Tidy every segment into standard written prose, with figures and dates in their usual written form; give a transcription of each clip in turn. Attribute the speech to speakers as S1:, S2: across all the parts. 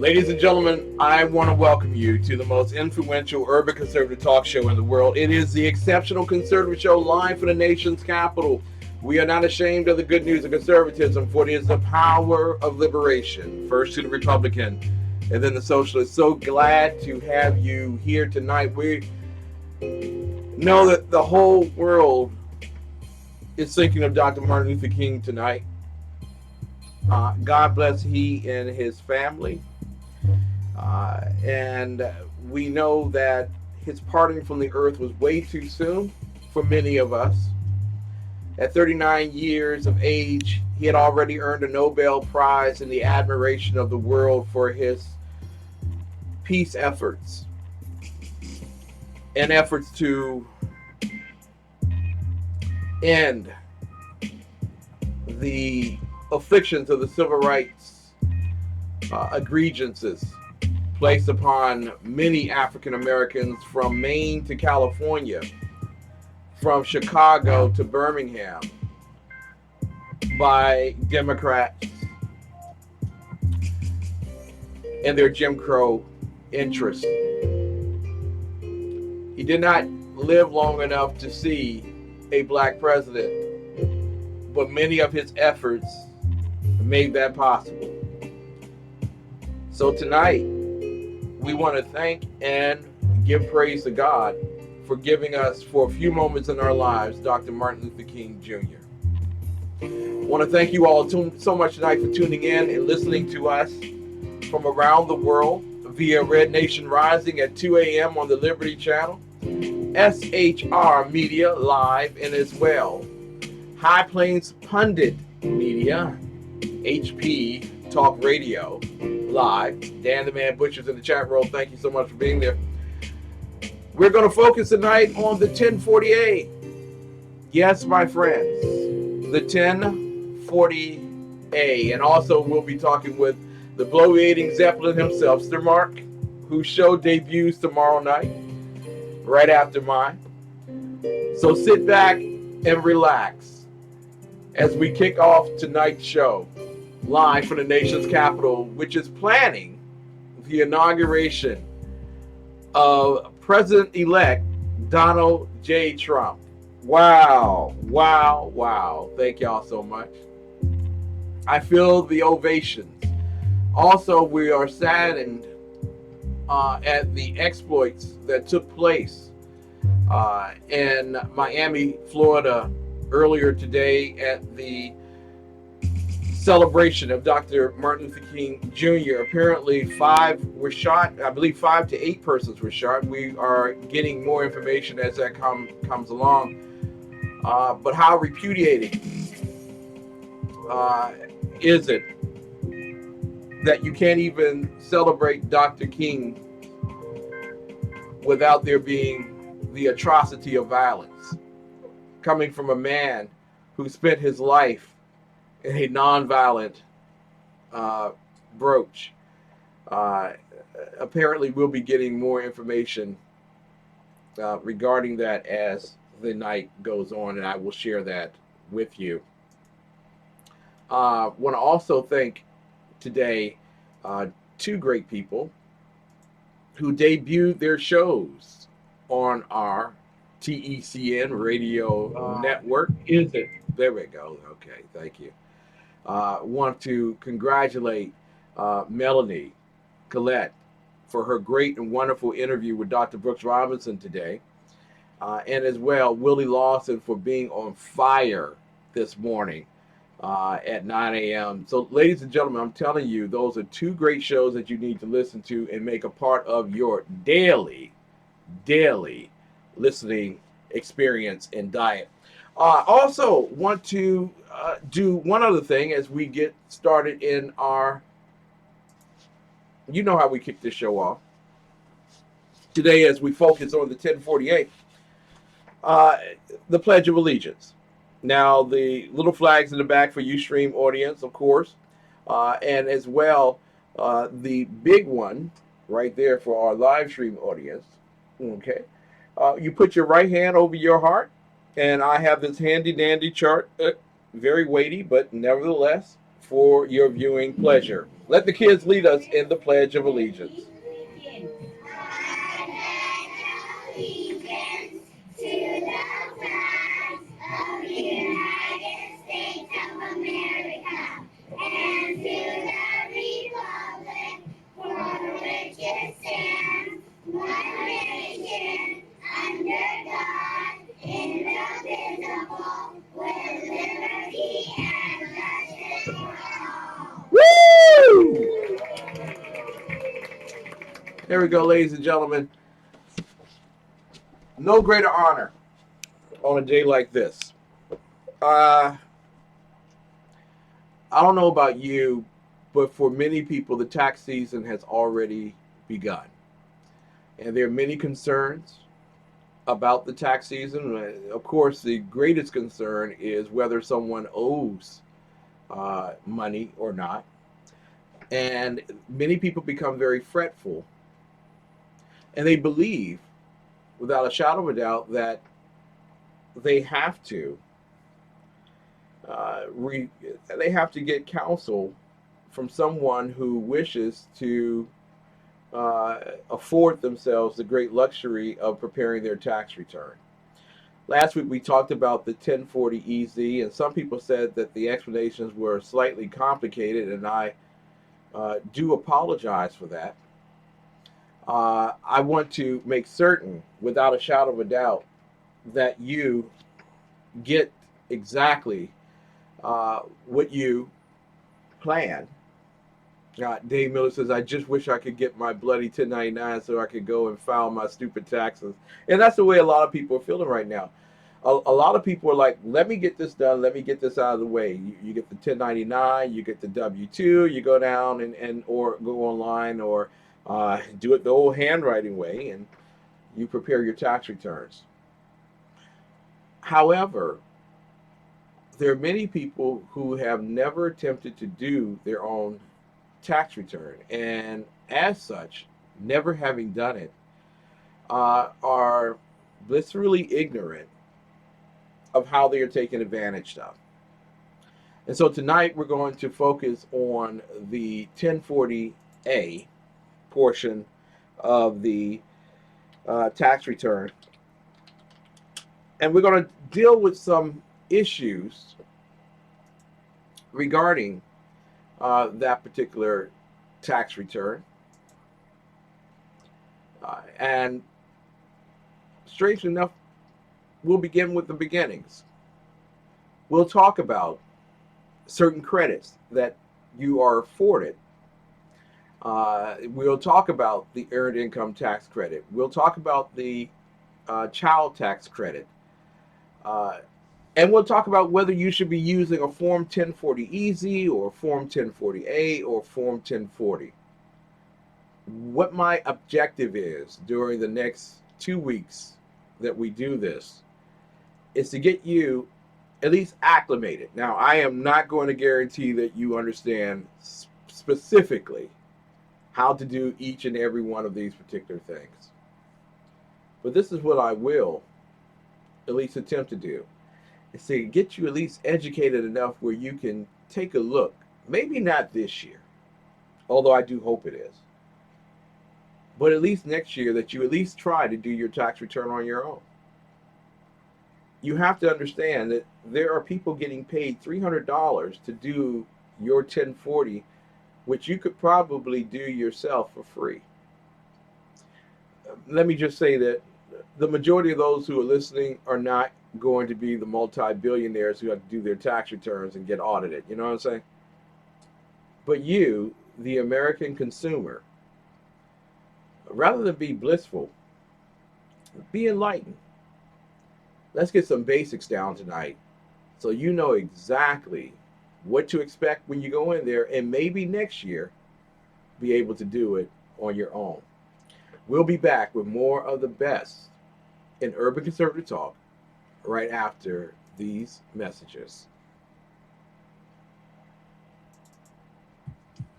S1: Ladies and gentlemen, I want to welcome you to the most influential urban conservative talk show in the world. It is the Exceptional Conservative Show, live from the nation's capital. We are not ashamed of the good news of conservatism, for it is the power of liberation. First to the Republican, and then the socialist. So glad to have you here tonight. We know that the whole world is thinking of Dr. Martin Luther King tonight. God bless he and his family. And we know that his parting from the earth was way too soon for many of us. At 39 years of age, he had already earned a Nobel Prize in the admiration of the world for his peace efforts and efforts to end the afflictions of the civil rights egregiances placed upon many African Americans from Maine to California, from Chicago to Birmingham, by Democrats and their Jim Crow interests. He did not live long enough to see a black president, but many of his efforts made that possible. So tonight, we want to thank and give praise to God for giving us, for a few moments in our lives, Dr. Martin Luther King Jr. I want to thank you all so much tonight for tuning in and listening to us from around the world via Red Nation Rising at 2 a.m. on the Liberty Channel, SHR Media Live, and as well High Plains Pundit Media, HP Talk Radio Live. Dan the Man Butcher's in the chat room. Thank you so much for being there. We're going to focus tonight on the 1048. Yes, my friends, the 1040A. And also we'll be talking with the Bloviating Zeppelin himself, Sir Mark, whose show debuts tomorrow night, right after mine. So sit back and relax as we kick off tonight's show, live from the nation's capital, which is planning the inauguration of President-elect Donald J. Trump. Wow, wow, wow. Thank y'all so much. I feel the ovations. Also, we are saddened at the exploits that took place in Miami, Florida, earlier today at the celebration of Dr. Martin Luther King Jr. Apparently 5 were shot. I believe 5 to 8 persons were shot. We are getting more information as that comes along. But how repudiating is it that you can't even celebrate Dr. King without there being the atrocity of violence coming from a man who spent his life in a nonviolent approach. Apparently, we'll be getting more information regarding that as the night goes on, and I will share that with you. Want to also thank today 2 great people who debuted their shows on our TECN radio network. Is it? There we go. Okay, thank you. Want to congratulate Melanie Collette for her great and wonderful interview with Dr. Brooks Robinson today. And as well, Willie Lawson for being on fire this morning at 9 a.m. So, ladies and gentlemen, I'm telling you, those are 2 great shows that you need to listen to and make a part of your daily listening experience and diet. Also want to do one other thing as we get started in our, you know how we kick this show off today as we focus on the 1048, the Pledge of Allegiance. Now, the little flags in the back for Ustream audience, of course, and as well the big one right there for our live stream audience. Okay, you put your right hand over your heart. And I have this handy dandy chart, very weighty, but nevertheless for your viewing pleasure. Let the kids lead us in the Pledge of Allegiance.
S2: Allegiance to the flag of the United States of America and to the republic for which it stands, one nation, under God, indivisible, with liberty and justice for all.
S1: Woo! There we go, ladies and gentlemen. No greater honor on a day like this. I don't know about you, but for many people, the tax season has already begun. And there are many concerns about the tax season. Of course, the greatest concern is whether someone owes money or not. And many people become very fretful. And they believe, without a shadow of a doubt, that they have to they have to get counsel from someone who wishes to afford themselves the great luxury of preparing their tax return. Last week we talked about the 1040 EZ, and some people said that the explanations were slightly complicated, and I do apologize for that. I want to make certain, without a shadow of a doubt, that you get exactly what you plan. Dave Miller says, I just wish I could get my bloody 1099 so I could go and file my stupid taxes. And that's the way a lot of people are feeling right now. A lot of people are like, let me get this done. Let me get this out of the way. You get the 1099, you get the W-2, you go down and or go online or do it the old handwriting way, and you prepare your tax returns. However, there are many people who have never attempted to do their own tax return, and as such, never having done it, are blissfully ignorant of how they are taken advantage of. And so tonight we're going to focus on the 1040A portion of the tax return, and we're going to deal with some issues regarding that particular tax return. And strangely enough, we'll begin with the beginnings. We'll talk about certain credits that you are afforded. We'll talk about the earned income tax credit. We'll talk about the child tax credit. And we'll talk about whether you should be using a Form 1040 EZ or Form 1040A or Form 1040. What my objective is during the next 2 weeks that we do this is to get you at least acclimated. Now, I am not going to guarantee that you understand specifically how to do each and every one of these particular things. But this is what I will at least attempt to do. Is to get you at least educated enough where you can take a look. Maybe not this year, although I do hope it is. But at least next year that you at least try to do your tax return on your own. You have to understand that there are people getting paid $300 to do your 1040, which you could probably do yourself for free. Let me just say that the majority of those who are listening are not going to be the multi-billionaires who have to do their tax returns and get audited. You know what I'm saying? But you, the American consumer, rather than be blissful, be enlightened. Let's get some basics down tonight so you know exactly what to expect when you go in there, and maybe next year be able to do it on your own. We'll be back with more of the best in urban conservative talk right after these messages.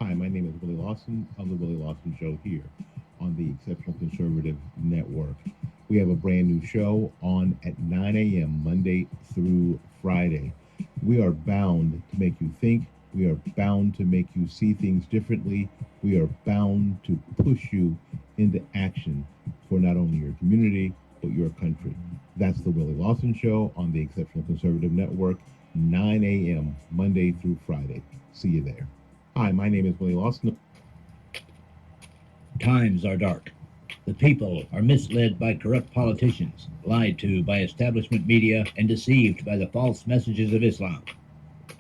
S3: Hi, my name is Willie Lawson of the Willie Lawson Show here on the Exceptional Conservative Network. We have a brand new show on at 9 a.m. Monday through Friday. We are bound to make you think, We are bound to make you see things differently. We are bound to push you into action for not only your community, but your country. That's the Willie Lawson Show on the Exceptional Conservative Network, 9 a.m. Monday through Friday. See you there. Hi, my name is Willie Lawson.
S4: Times are dark. The people are misled by corrupt politicians, lied to by establishment media, and deceived by the false messages of Islam.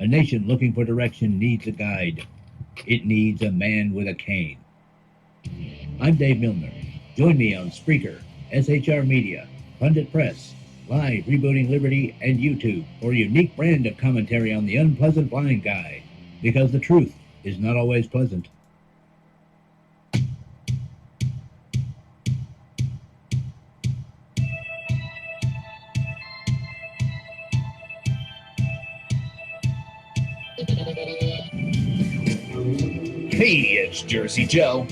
S4: A nation looking for direction needs a guide. It needs a man with a cane. I'm Dave Milner. Join me on Spreaker, SHR Media, Pundit Press, Live Rebooting Liberty, and YouTube for a unique brand of commentary on the unpleasant blind guy. Because the truth is not always pleasant.
S5: Hey, it's Jersey Joe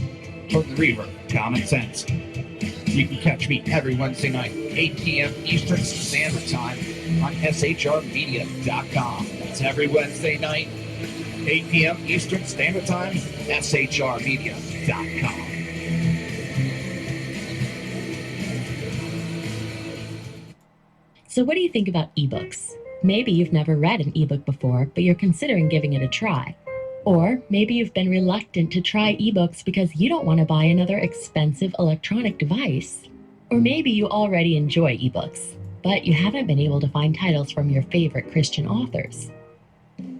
S5: from the Reaver Common Sense. You can catch me every Wednesday night, 8 p.m. Eastern Standard Time on shrmedia.com. That's every Wednesday night, 8 p.m. Eastern Standard Time, shrmedia.com.
S6: So what do you think about ebooks? Maybe you've never read an ebook before, but you're considering giving it a try. Or maybe you've been reluctant to try ebooks because you don't want to buy another expensive electronic device. Or maybe you already enjoy ebooks, but you haven't been able to find titles from your favorite Christian authors.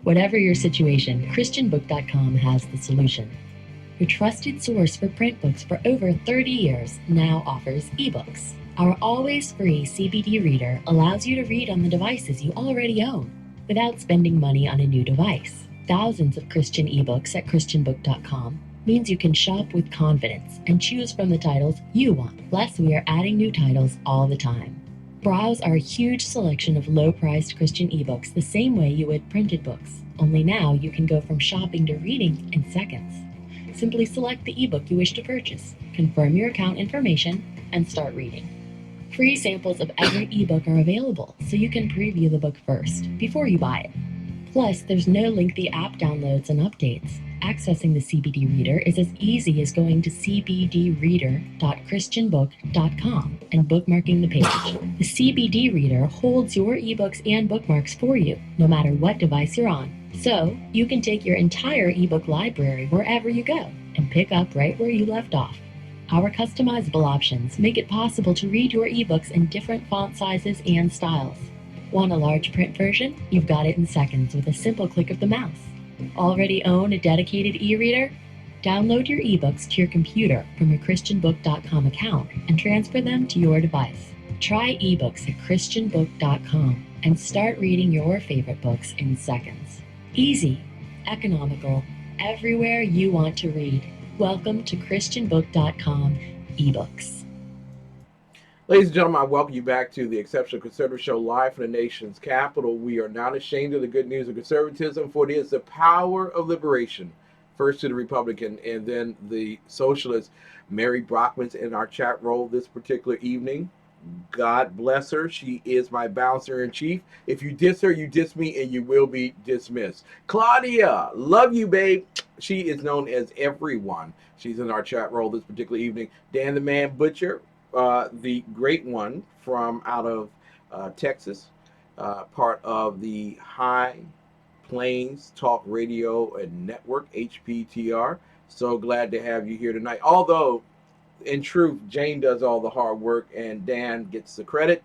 S6: Whatever your situation, ChristianBook.com has the solution. Your trusted source for print books for over 30 years now offers ebooks. Our always free CBD reader allows you to read on the devices you already own without spending money on a new device. Thousands of Christian ebooks at ChristianBook.com means you can shop with confidence and choose from the titles you want. Plus, we are adding new titles all the time. Browse our huge selection of low-priced Christian ebooks the same way you would printed books, only now you can go from shopping to reading in seconds. Simply select the ebook you wish to purchase, confirm your account information, and start reading. Free samples of every ebook are available, so you can preview the book first, before you buy it. Plus, there's no lengthy app downloads and updates. Accessing the CBD Reader is as easy as going to cbdreader.christianbook.com and bookmarking the page. The CBD Reader holds your ebooks and bookmarks for you, no matter what device you're on. So, you can take your entire ebook library wherever you go and pick up right where you left off. Our customizable options make it possible to read your ebooks in different font sizes and styles. Want a large print version? You've got it in seconds with a simple click of the mouse. Already own a dedicated e-reader? Download your ebooks to your computer from your ChristianBook.com account and transfer them to your device. Try ebooks at ChristianBook.com and start reading your favorite books in seconds. Easy, economical, everywhere you want to read. Welcome to ChristianBook.com ebooks.
S1: Ladies and gentlemen, I welcome you back to the Exceptional Conservative Show, live from the nation's capital. We are not ashamed of the good news of conservatism, for it is the power of liberation. First to the Republican and then the socialist. Mary Brockman's in our chat roll this particular evening. God bless her. She is my bouncer in chief. If you diss her, you diss me, and you will be dismissed. Claudia, love you, babe. She is known as Everyone. She's in our chat roll this particular evening. Dan the Man Butcher, the great one from out of Texas, part of the High Plains Talk Radio and Network, HPTR. So glad to have you here tonight. Although, in truth, Jane does all the hard work and Dan gets the credit.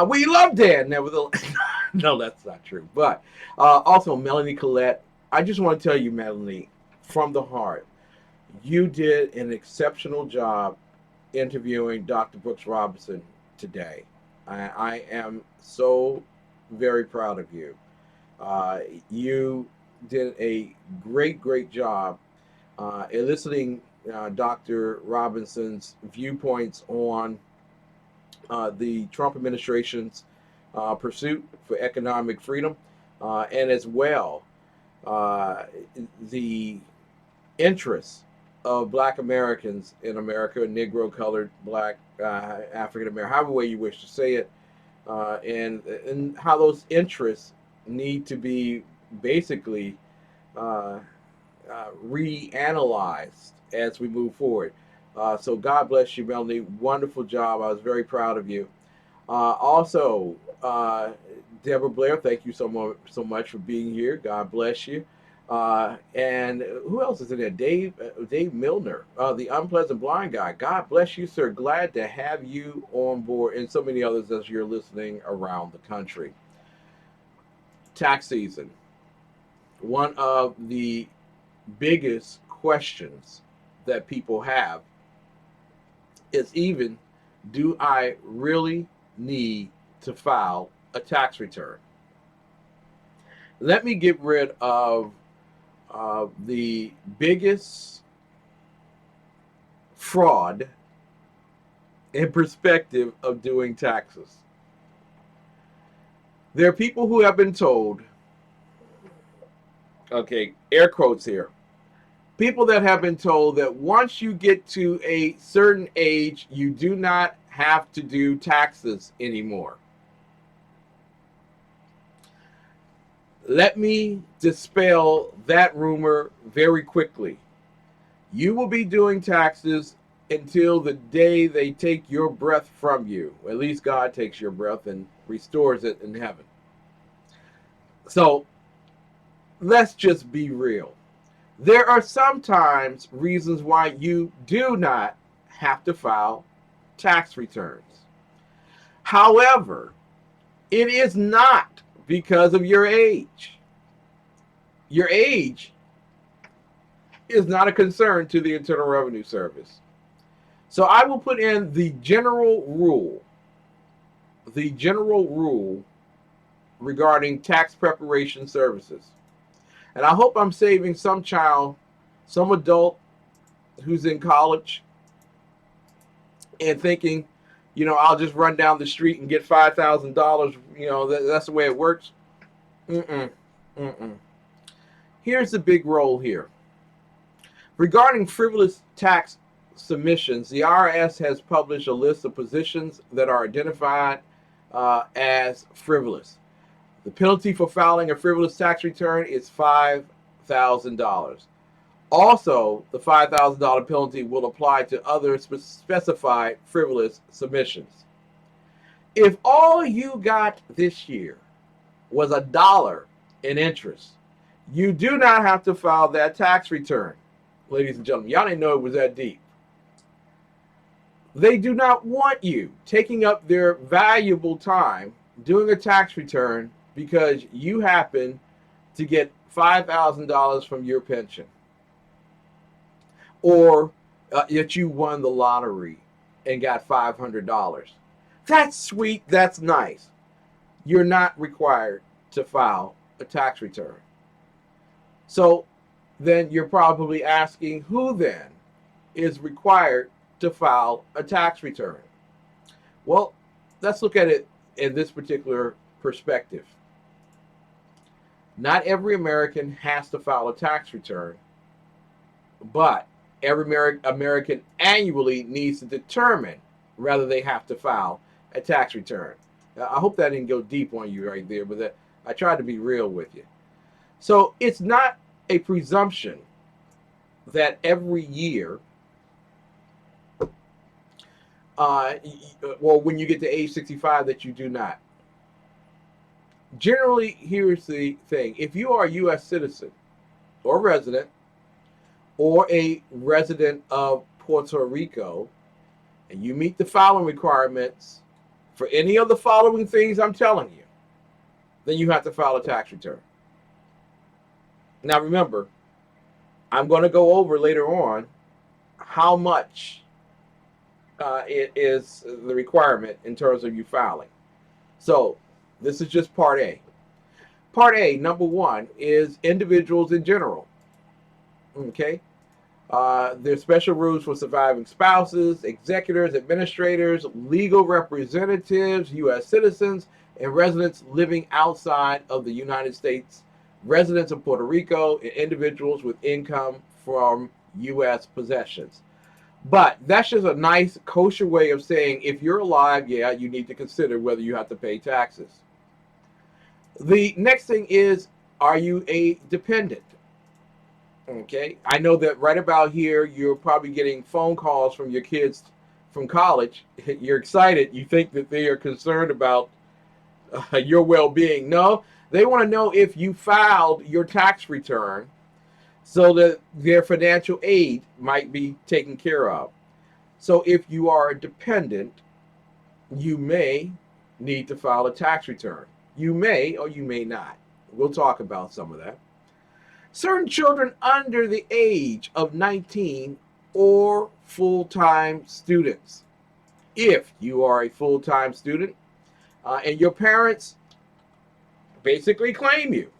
S1: We love Dan, nevertheless. No, that's not true. But also, Melanie Collette. I just want to tell you, Melanie, from the heart, you did an exceptional job interviewing Dr. Brooks Robinson today. I am so very proud of you. You did a great job eliciting Dr. Robinson's viewpoints on the Trump administration's pursuit for economic freedom, and as well the interests of Black Americans in America, Negro, colored, Black, African American, however way you wish to say it, and how those interests need to be basically reanalyzed as we move forward. So God bless you, Melanie. Wonderful job. I was very proud of you. Also, Deborah Blair, thank you so much for being here. God bless you. And who else is in there? Dave Milner, the unpleasant blind guy. God bless you, sir. Glad to have you on board, and so many others as you're listening around the country. Tax season. One of the biggest questions that people have is even, do I really need to file a tax return? Let me get rid of the biggest fraud in perspective of doing taxes. There are people who have been told, okay, air quotes here, people that have been told that once you get to a certain age, you do not have to do taxes anymore. Let me dispel that rumor very quickly. You will be doing taxes until the day they take your breath from you. At least God takes your breath and restores it in heaven. So let's just be real. There are sometimes reasons why you do not have to file tax returns. However, it is not because of your age. Your age is not a concern to the Internal Revenue Service. So I will put in the general rule regarding tax preparation services. And I hope I'm saving some child, some adult who's in college and thinking, I'll just run down the street and get $5,000. That's the way it works. Here's the big role here. Regarding frivolous tax submissions, the IRS has published a list of positions that are identified as frivolous. The penalty for filing a frivolous tax return is $5,000. Also, the $5,000 penalty will apply to other specified frivolous submissions. If all you got this year was $1 in interest, you do not have to file that tax return. Ladies and gentlemen, y'all didn't know it was that deep. They do not want you taking up their valuable time doing a tax return because you happen to get $5,000 from your pension, or that you won the lottery and got $500. That's sweet. That's nice. You're not required to file a tax return. So then you're probably asking, who then is required to file a tax return? Well, let's look at it in this particular perspective. Not every American has to file a tax return, but every American annually needs to determine whether they have to file a tax return. Now, I hope that didn't go deep on you right there, but I tried to be real with you. So it's not a presumption that every year, when you get to age 65, that you do not. Generally, here's the thing. If you are a U.S. citizen or resident, or a resident of Puerto Rico, and you meet the following requirements for any of the following things I'm telling you, then you have to file a tax return. Now remember, I'm going to go over later on how much it is the requirement in terms of you filing. So this is just part A. Part A, number one, is individuals in general. Okay? There's special rules for surviving spouses, executors, administrators, legal representatives, U.S. citizens, and residents living outside of the United States, residents of Puerto Rico, and individuals with income from U.S. possessions. But that's just a nice kosher way of saying if you're alive, yeah, you need to consider whether you have to pay taxes. The next thing is, are you a dependent? Okay, I know that right about here, you're probably getting phone calls from your kids from college. You're excited. You think that they are concerned about your well-being. No, they want to know if you filed your tax return so that their financial aid might be taken care of. So if you are a dependent, you may need to file a tax return. You may or you may not. We'll talk about some of that. Certain children under the age of 19 or full-time students. If you are a full-time student and your parents basically claim you,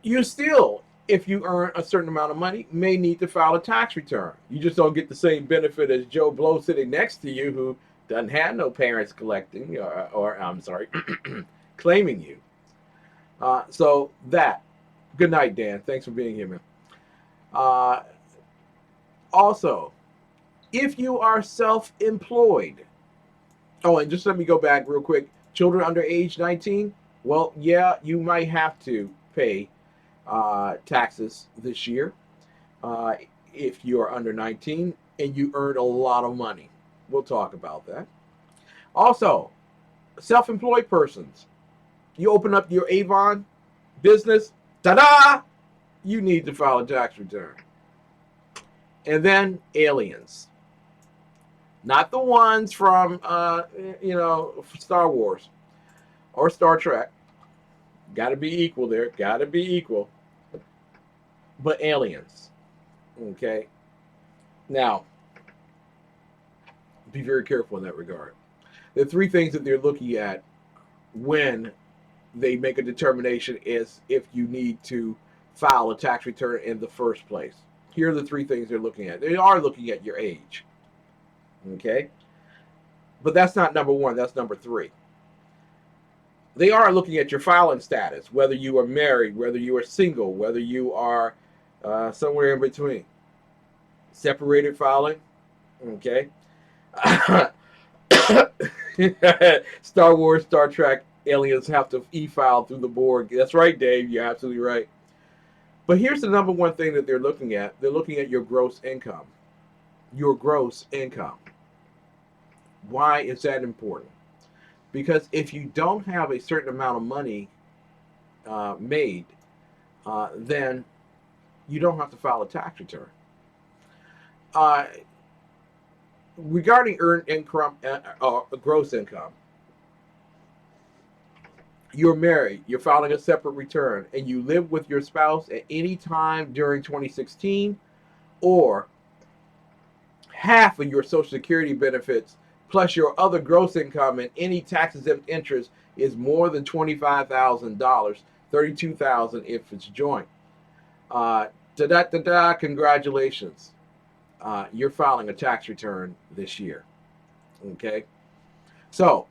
S1: you still, if you earn a certain amount of money, may need to file a tax return. You just don't get the same benefit as Joe Blow sitting next to you who doesn't have no parents collecting or I'm sorry, claiming you. So that. Good night, Dan. Thanks for being here, man. Also, if you are self-employed, oh, and just let me go back real quick. Children under age 19, well, yeah, you might have to pay taxes this year if you are under 19 and you earn a lot of money. We'll talk about that. Also, self-employed persons, you open up your Avon business, ta-da! You need to file a tax return. And then aliens. Not the ones from, Star Wars or Star Trek. Got to be equal there. Got to be equal. But aliens. Okay. Now, be very careful in that regard. The three things that they're looking at when they make a determination is if you need to file a tax return in the first place. Here are the three things they're looking at. They are looking at your age. Okay? But that's not number one. That's number three. They are looking at your filing status, whether you are married, whether you are single, whether you are somewhere in between. Separated filing. Okay? Star Wars, Star Trek, aliens have to e-file through the board. That's right, Dave. You're absolutely right. But here's the number one thing that they're looking at. They're looking at your gross income. Your gross income. Why is that important? Because if you don't have a certain amount of money made, then you don't have to file a tax return. Regarding earned income, gross income, you're married, you're filing a separate return, and you live with your spouse at any time during 2016, or half of your Social Security benefits plus your other gross income and any tax-exempt interest is more than $25,000, $32,000 if it's joint. Congratulations. You're filing a tax return this year. Okay? So,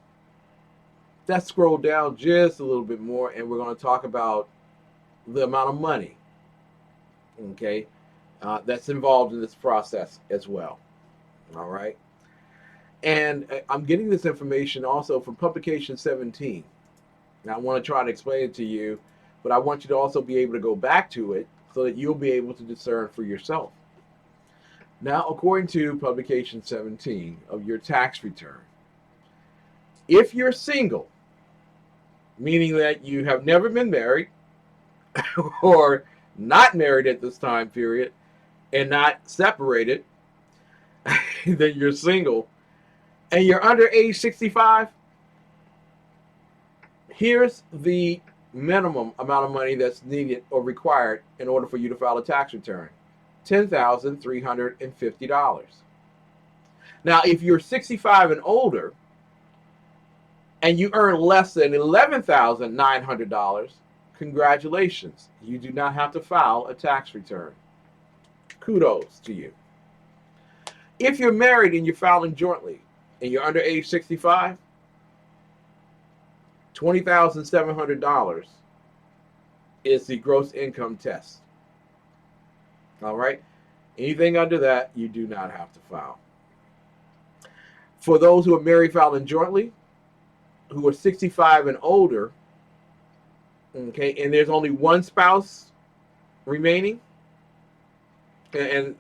S1: let's scroll down just a little bit more, and we're going to talk about the amount of money, okay, that's involved in this process as well. All right? And I'm getting this information also from Publication 17. Now, I want to try to explain it to you, but I want you to also be able to go back to it so that you'll be able to discern for yourself. Now, according to Publication 17 of your tax return, if you're single, meaning that you have never been married or not married at this time period and not separated, then you're single, and you're under age 65, here's the minimum amount of money that's needed or required in order for you to file a tax return. $10,350. Now, if you're 65 and older and you earn less than $11,900, congratulations. You do not have to file a tax return. Kudos to you. If you're married and you're filing jointly and you're under age 65, $20,700 is the gross income test. All right? Anything under that, you do not have to file. For those who are married filing jointly, who are 65 and older, okay, and there's only one spouse remaining. And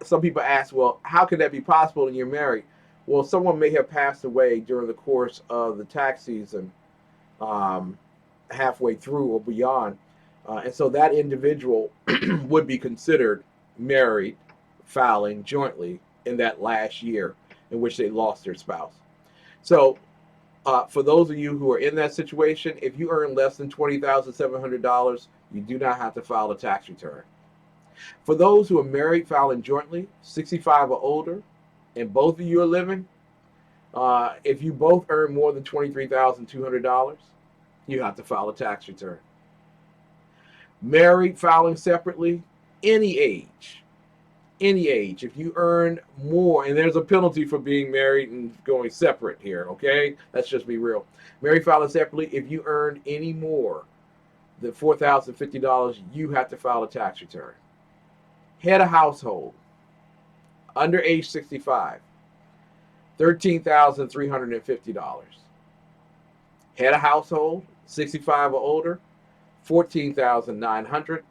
S1: some people ask, well, how could that be possible when you're married? Well, someone may have passed away during the course of the tax season, halfway through or beyond. And so that individual would be considered married, filing jointly in that last year in which they lost their spouse. So for those of you who are in that situation, if you earn less than $20,700, you do not have to file a tax return. For those who are married filing jointly, 65 or older, and both of you are living, if you both earn more than $23,200, you have to file a tax return. Married filing separately, any age, if you earn more, and there's a penalty for being married and going separate here, okay? Let's just be real. Married filing separately, if you earn any more than $4,050, you have to file a tax return. Head of household, under age 65, $13,350. Head of household, 65 or older, $14,900.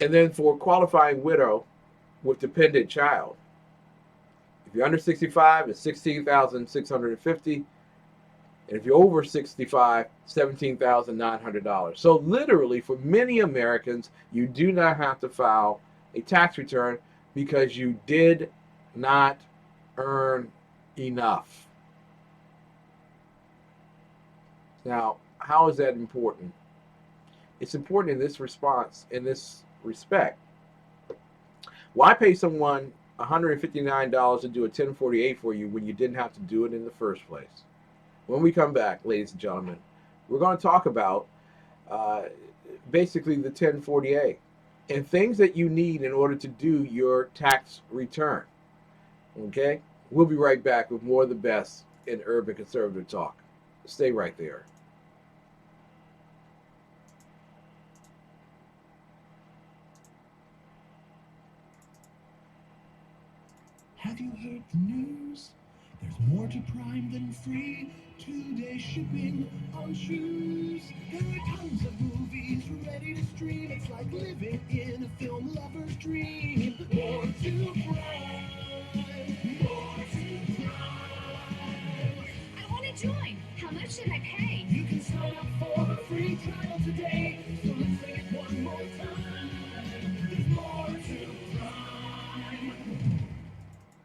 S1: And then for qualifying widow with dependent child, if you're under 65, it's $16,650. And if you're over 65, $17,900. So literally, for many Americans, you do not have to file a tax return because you did not earn enough. Now, how is that important? It's important in this respect. Why pay someone $159 to do a 1048 for you when you didn't have to do it in the first place? When we come back, ladies and gentlemen, we're going to talk about basically the 1048 and things that you need in order to do your tax return. Okay? We'll be right back with more of the best in urban conservative talk. Stay right there.
S7: Have you heard the news? There's more to Prime than free. 2-day shipping on shoes. There are tons of movies ready to stream. It's like living in a film lover's dream. More to Prime. More to Prime.
S2: I want to join. How much should I pay?
S7: You can sign up for a free trial today. So let's say it one more time. There's more to Prime.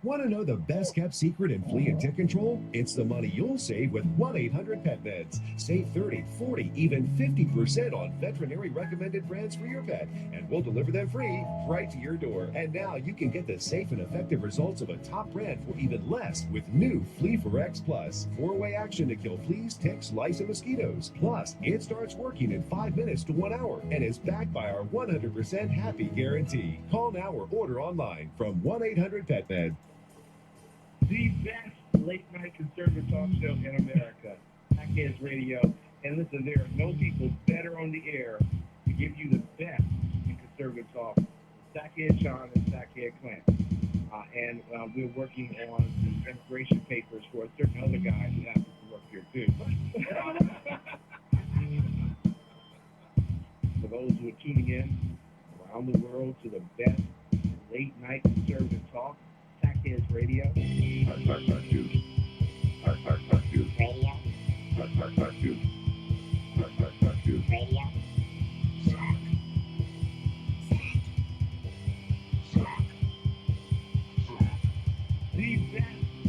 S7: Want to know the best kept secret in flea and tick control? It's the money you'll save with 1-800-PET-MEDS. Save 30, 40, even 50% on veterinary recommended brands for your pet, and we'll deliver them free right to your door. And now you can get the safe and effective results of a top brand for even less with new Flea for X Plus. 4-way action to kill fleas, ticks, lice, and mosquitoes. Plus, it starts working in 5 minutes to 1 hour and is backed by our 100% happy guarantee. Call now or order online from 1-800-PET-MED.
S8: The best late-night conservative talk show in America, TECN Radio. And listen, there are no people better on the air to give you the best in conservative talk. TECN Sean and TECN Clanton. And we're working on some immigration papers for a certain other guy who happens to work here too. For those who are tuning in around the world to the best late-night conservative talk, TECN Radio. The best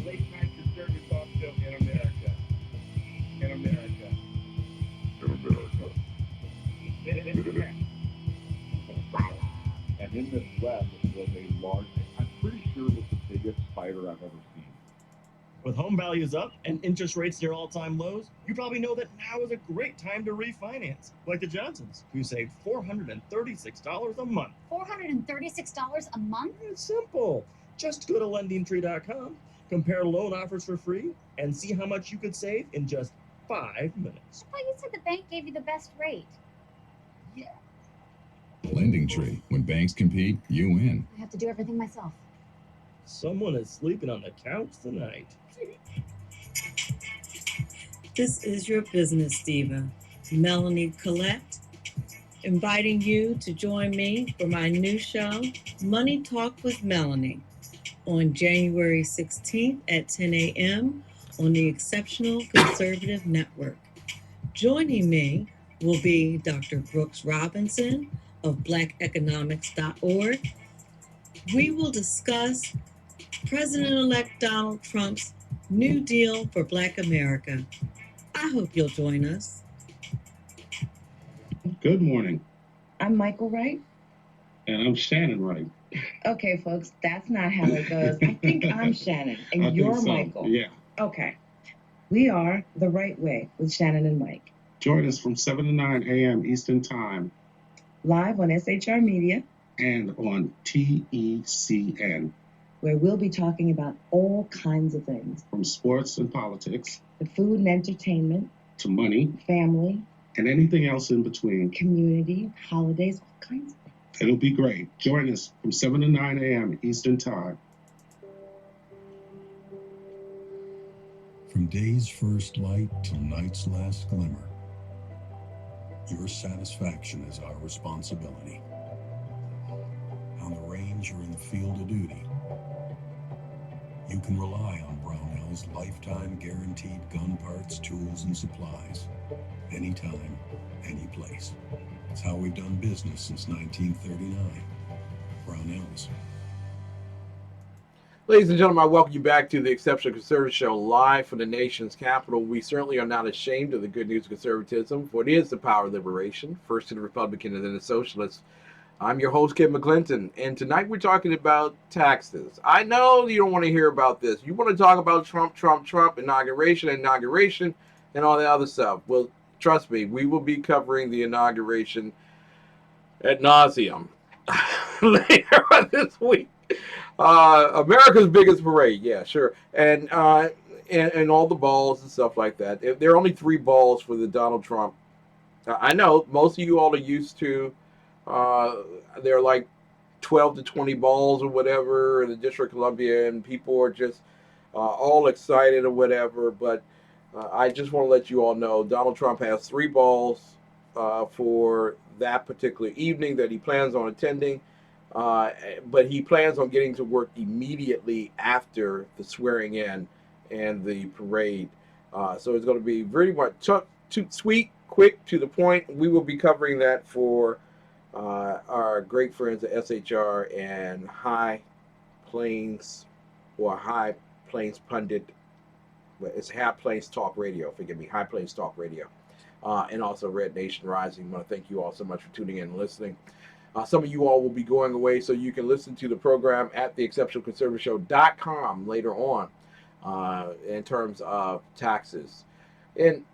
S8: late-night conservative talk show in America. In America.
S9: And in this web was a large, I'm pretty sure it was the biggest spider I've ever seen.
S10: With home values up and interest rates near all-time lows, you probably know that now is a great time to refinance, like the Johnsons, who saved $436 a month.
S2: $436 a month?
S10: It's simple. Just go to LendingTree.com, compare loan offers for free, and see how much you could save in just 5 minutes.
S2: I thought you said the bank gave you the best rate.
S10: Yeah.
S11: LendingTree. When banks compete, you win.
S2: I have to do everything myself.
S10: Someone is sleeping on the couch tonight.
S12: This is your business diva, Melanie Collette, inviting you to join me for my new show, Money Talk with Melanie, on January 16th at 10 a.m. on the Exceptional Conservative Network. Joining me will be Dr. Brooks Robinson of blackeconomics.org. We will discuss President-elect Donald Trump's New Deal for Black America. I hope you'll join us.
S9: Good morning.
S12: I'm Michael Wright.
S9: And I'm Shannon Wright.
S12: Okay, folks, that's not how it goes. I think I'm Shannon and
S9: I think
S12: you're
S9: so.
S12: Michael.
S9: Yeah.
S12: Okay. We are The Right Way with Shannon and Mike.
S9: Join us from 7 to 9 a.m. Eastern Time.
S12: Live on SHR Media.
S9: And on TECN.
S12: Where we'll be talking about all kinds of things.
S9: From sports and politics.
S12: To food and entertainment.
S9: To money.
S12: Family.
S9: And anything else in between.
S12: Community, holidays, all kinds of things.
S9: It'll be great. Join us from 7 to 9 a.m. Eastern Time.
S11: From day's first light till night's last glimmer, your satisfaction is our responsibility. On the range or in the field of duty, you can rely on Brownell's lifetime guaranteed gun parts, tools, and supplies. Anytime, any place. It's how we've done business since 1939. Brownell's.
S1: Ladies and gentlemen, I welcome you back to the Exceptional Conservative Show, live from the nation's capital. We certainly are not ashamed of the good news of conservatism, for it is the power of liberation, first to the Republican and then the socialists. I'm your host, Kid McClinton, and tonight we're talking about taxes. I know you don't want to hear about this. You want to talk about Trump, inauguration, and all the other stuff. Well, trust me, we will be covering the inauguration ad nauseum later on this week. America's biggest parade, yeah, sure, and all the balls and stuff like that. There are only 3 balls for the Donald Trump. I know most of you all are used to. There are like 12 to 20 balls or whatever in the District of Columbia, and people are just all excited or whatever. But I just want to let you all know Donald Trump has 3 balls for that particular evening that he plans on attending. But he plans on getting to work immediately after the swearing in and the parade. So it's going to be very much sweet, quick, to the point. We will be covering that for our great friends at SHR and High Plains Pundit. But it's High Plains Talk Radio. Forgive me, High Plains Talk Radio. And also Red Nation Rising. I want to thank you all so much for tuning in and listening. Some of you all will be going away, so you can listen to the program at theexceptionalconservativeshow.com later on in terms of taxes. And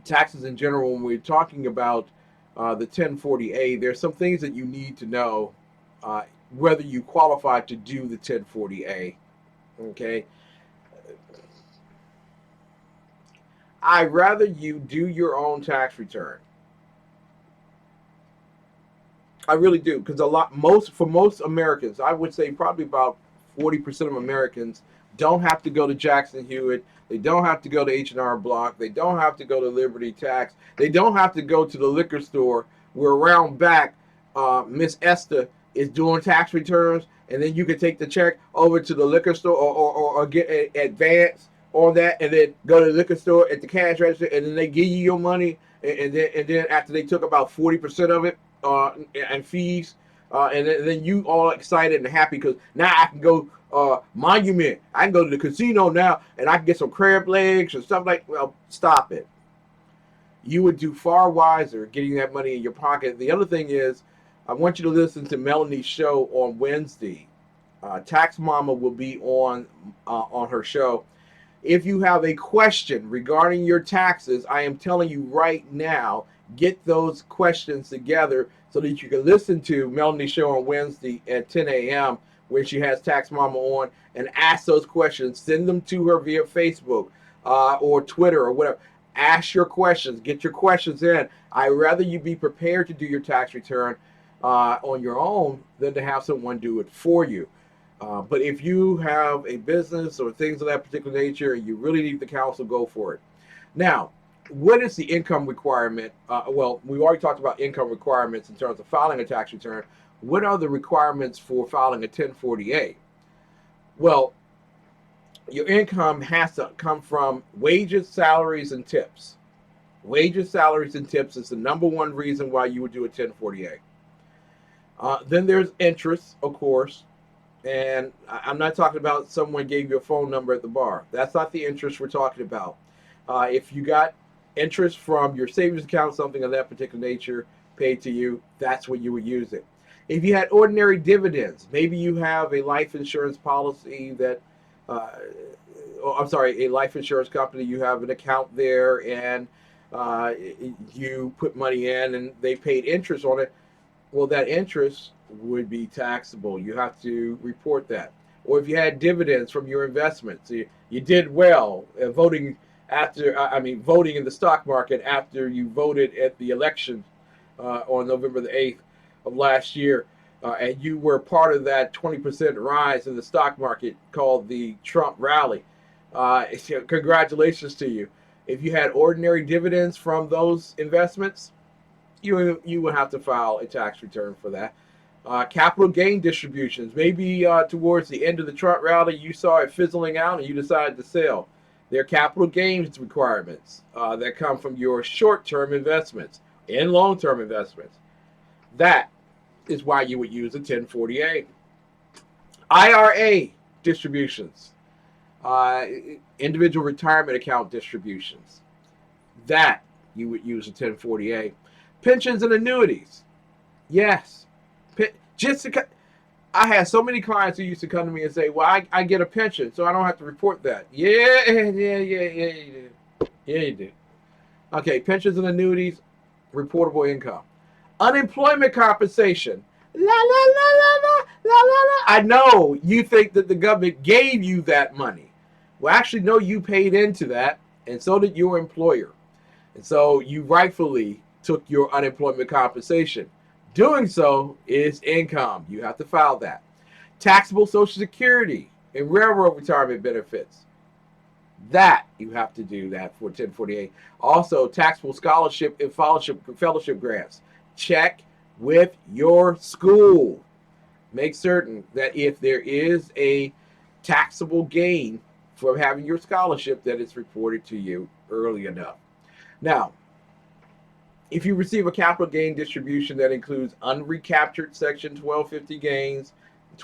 S1: taxes in general, when we're talking about the 1040A, there's some things that you need to know whether you qualify to do the 1040A. Okay? I'd rather you do your own tax return. I really do, because for most Americans, I would say probably about 40% of Americans don't have to go to Jackson Hewitt. They don't have to go to H&R Block. They don't have to go to Liberty Tax. They don't have to go to the liquor store where around back Miss Esther is doing tax returns, and then you can take the check over to the liquor store or get an advance on that, and then go to the liquor store at the cash register, and then they give you your money, and then after they took about 40% of it, and fees, and then you all excited and happy because now I can go Monument. I can go to the casino now and I can get some crab legs and stuff like. Well, stop it. You would do far wiser getting that money in your pocket. The other thing is, I want you to listen to Melanie's show on Wednesday. Tax Mama will be on her show. If you have a question regarding your taxes, I am telling you right now, get those questions together so that you can listen to Melanie's show on Wednesday at 10 a.m. when she has Tax Mama on, and ask those questions. Send them to her via Facebook or Twitter or whatever. Ask your questions. Get your questions in. I'd rather you be prepared to do your tax return on your own than to have someone do it for you. But if you have a business or things of that particular nature, you really need the counsel, go for it. Now, what is the income requirement? Well, we already talked about income requirements in terms of filing a tax return. What are the requirements for filing a 1040A? Well, your income has to come from wages, salaries, and tips. Wages, salaries, and tips is the number one reason why you would do a 1040A. Then there's interest, of course. And I'm not talking about someone gave you a phone number at the bar. That's not the interest we're talking about. If you got interest from your savings account, something of that particular nature, paid to you, that's when you would use it. If you had ordinary dividends, maybe you have a life insurance policy that, a life insurance company, you have an account there and you put money in and they paid interest on it. Well, that interest would be taxable. You have to report that. Or if you had dividends from your investments, you did well voting voting in the stock market after you voted at the election on November the 8th of last year, and you were part of that 20% rise in the stock market called the Trump rally. Congratulations to you. If you had ordinary dividends from those investments, you would have to file a tax return for that. Capital gain distributions. Maybe towards the end of the Trump rally, you saw it fizzling out and you decided to sell. There are capital gains requirements that come from your short-term investments and long-term investments. That is why you would use a 1040A. IRA distributions. Individual retirement account distributions. That you would use a 1040A. Pensions and annuities. Yes. I had so many clients who used to come to me and say, well, I get a pension, so I don't have to report that. Yeah, you do. Yeah, you do. Okay, pensions and annuities, reportable income. Unemployment compensation. La, la, la, la, la, la, la, la. I know you think that the government gave you that money. Well, actually, no, you paid into that, and so did your employer. And so you rightfully took your unemployment compensation. Doing so is income. You have to file that. Taxable Social Security and railroad retirement benefits. That you have to do that for 1048. Also, taxable scholarship and fellowship grants. Check with your school. Make certain that if there is a taxable gain from having your scholarship, that it's reported to you early enough. Now, if you receive a capital gain distribution that includes unrecaptured Section 1250 gains,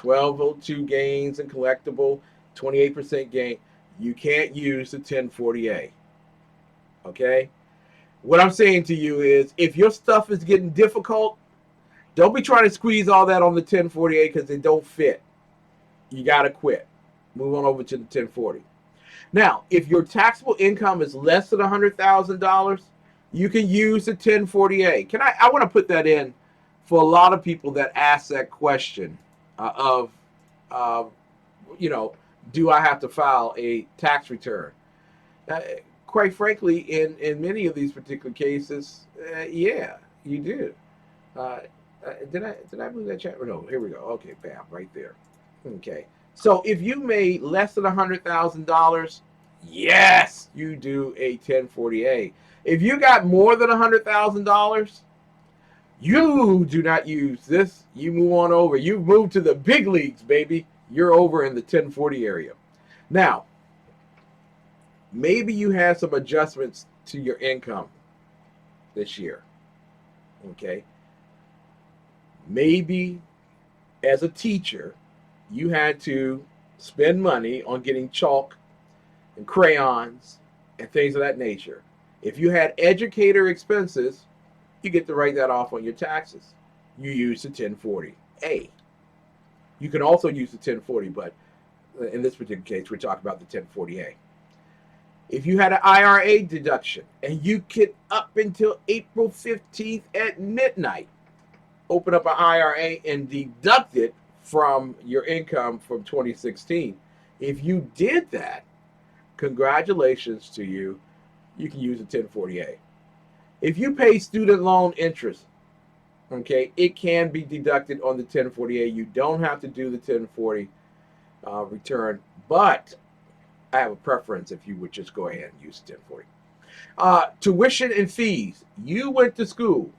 S1: 1202 gains and collectible, 28% gain, you can't use the 1040A. Okay? What I'm saying to you is, if your stuff is getting difficult, don't be trying to squeeze all that on the 1040A because they don't fit. You got to quit. Move on over to the 1040. Now, if your taxable income is less than $100,000, you can use the 1040A. I want to put that in for a lot of people that ask that question do I have to file a tax return? Quite frankly, in many of these particular cases, yeah, you do. Did I move that chat? No, here we go. Okay, bam, right there. Okay. So if you made less than $100,000, yes, you do a 1040A. If you got more than $100,000, you do not use this. You move on over. You've moved to the big leagues, baby. You're over in the 1040 area. Now, maybe you had some adjustments to your income this year. Okay. Maybe as a teacher, you had to spend money on getting chalk and crayons and things of that nature. If you had educator expenses, you get to write that off on your taxes. You use the 1040A. You can also use the 1040, but in this particular case, we're talking about the 1040A. If you had an IRA deduction and you could up until April 15th at midnight, open up an IRA and deduct it from your income from 2016. If you did that, congratulations to you. You can use a 1040A. If you pay student loan interest, okay, it can be deducted on the 1040A. You don't have to do the 1040 return, but I have a preference if you would just go ahead and use 1040. Tuition and fees. You went to school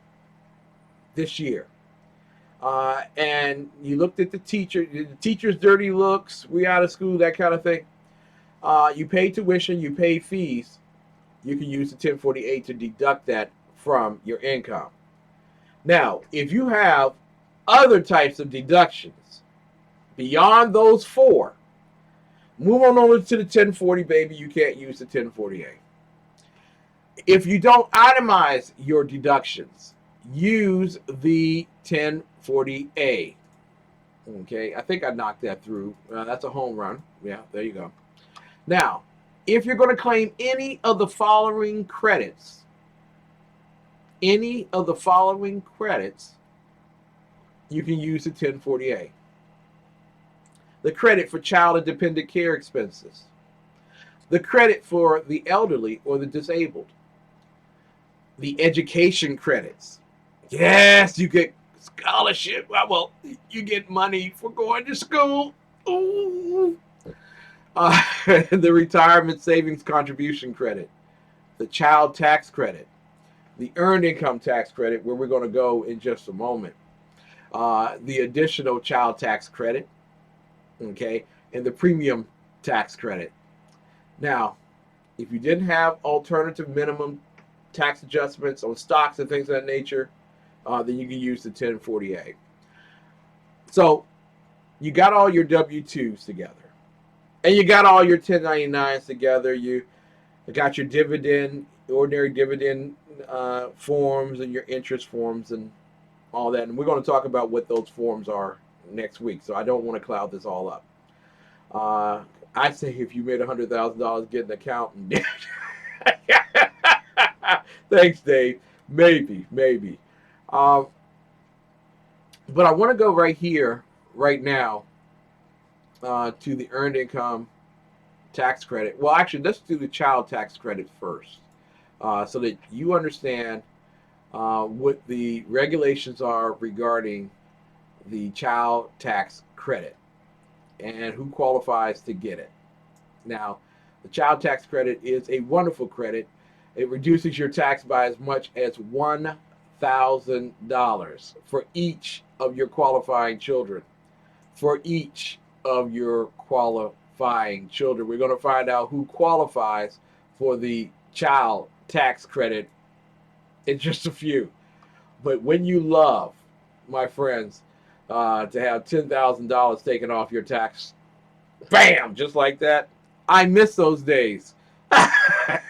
S1: this year, and you looked at the teacher's dirty looks, we out of school, that kind of thing. You pay tuition, you pay fees. You can use the 1048 to deduct that from your income. Now, if you have other types of deductions beyond those four, move on over to the 1040, baby. You can't use the 1048. If you don't itemize your deductions, use the 1040A. Okay, I think I knocked that through. That's a home run. Yeah, there you go. Now, if you're going to claim any of the following credits, you can use the 1040A. The credit for child and dependent care expenses. The credit for the elderly or the disabled. The education credits. Yes, you get scholarship. Well, you get money for going to school. Ooh. The retirement savings contribution credit. The child tax credit. The earned income tax credit, where we're going to go in just a moment. The additional child tax credit. Okay, and the premium tax credit. Now, if you didn't have alternative minimum tax adjustments on stocks and things of that nature, then you can use the 1040A. So you got all your W-2s together, and you got all your 1099s together. You got your dividend, ordinary dividend forms, and your interest forms, and all that. And we're going to talk about what those forms are next week, so I don't want to cloud this all up. I say if you made $100,000, get an accountant. Thanks, Dave. Maybe. But I want to go right here, right now, to the earned income tax credit. Well, actually, let's do the child tax credit first, so that you understand what the regulations are regarding the child tax credit and who qualifies to get it. Now, the child tax credit is a wonderful credit. It reduces your tax by as much as $1,000 for each of your qualifying children. We're going to find out who qualifies for the child tax credit in just a few. But when you love, my friends, to have $10,000 taken off your tax, bam, just like that, I miss those days. I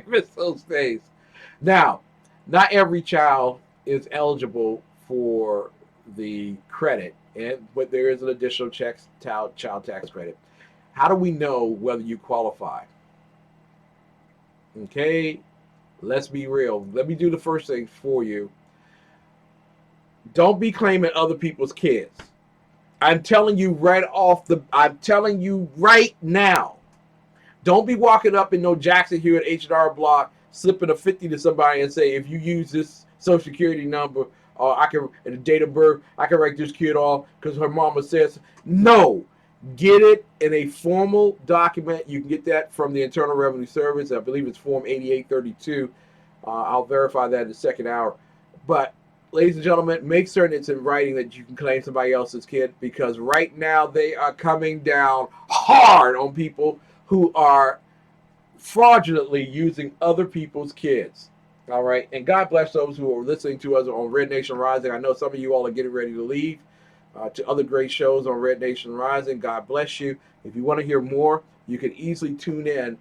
S1: miss those days. Now, not every child is eligible for the credit, but there is an additional child tax credit. How do we know whether you qualify? Okay, let's be real. Let me do the first thing for you. Don't be claiming other people's kids. I'm telling you right now. Don't be walking up in no Jackson Hewitt H&R Block, slipping a 50 to somebody and say, if you use this social security number and a date of birth, I can write this kid off because her mama says. No. Get it in a formal document. You can get that from the Internal Revenue Service. I believe it's Form 8832. I'll verify that in the second hour. But ladies and gentlemen, make certain it's in writing that you can claim somebody else's kid, because right now they are coming down hard on people who are fraudulently using other people's kids. All right. And God bless those who are listening to us on Red Nation Rising. I know some of you all are getting ready to leave to other great shows on Red Nation Rising. God bless you. If you want to hear more, you can easily tune in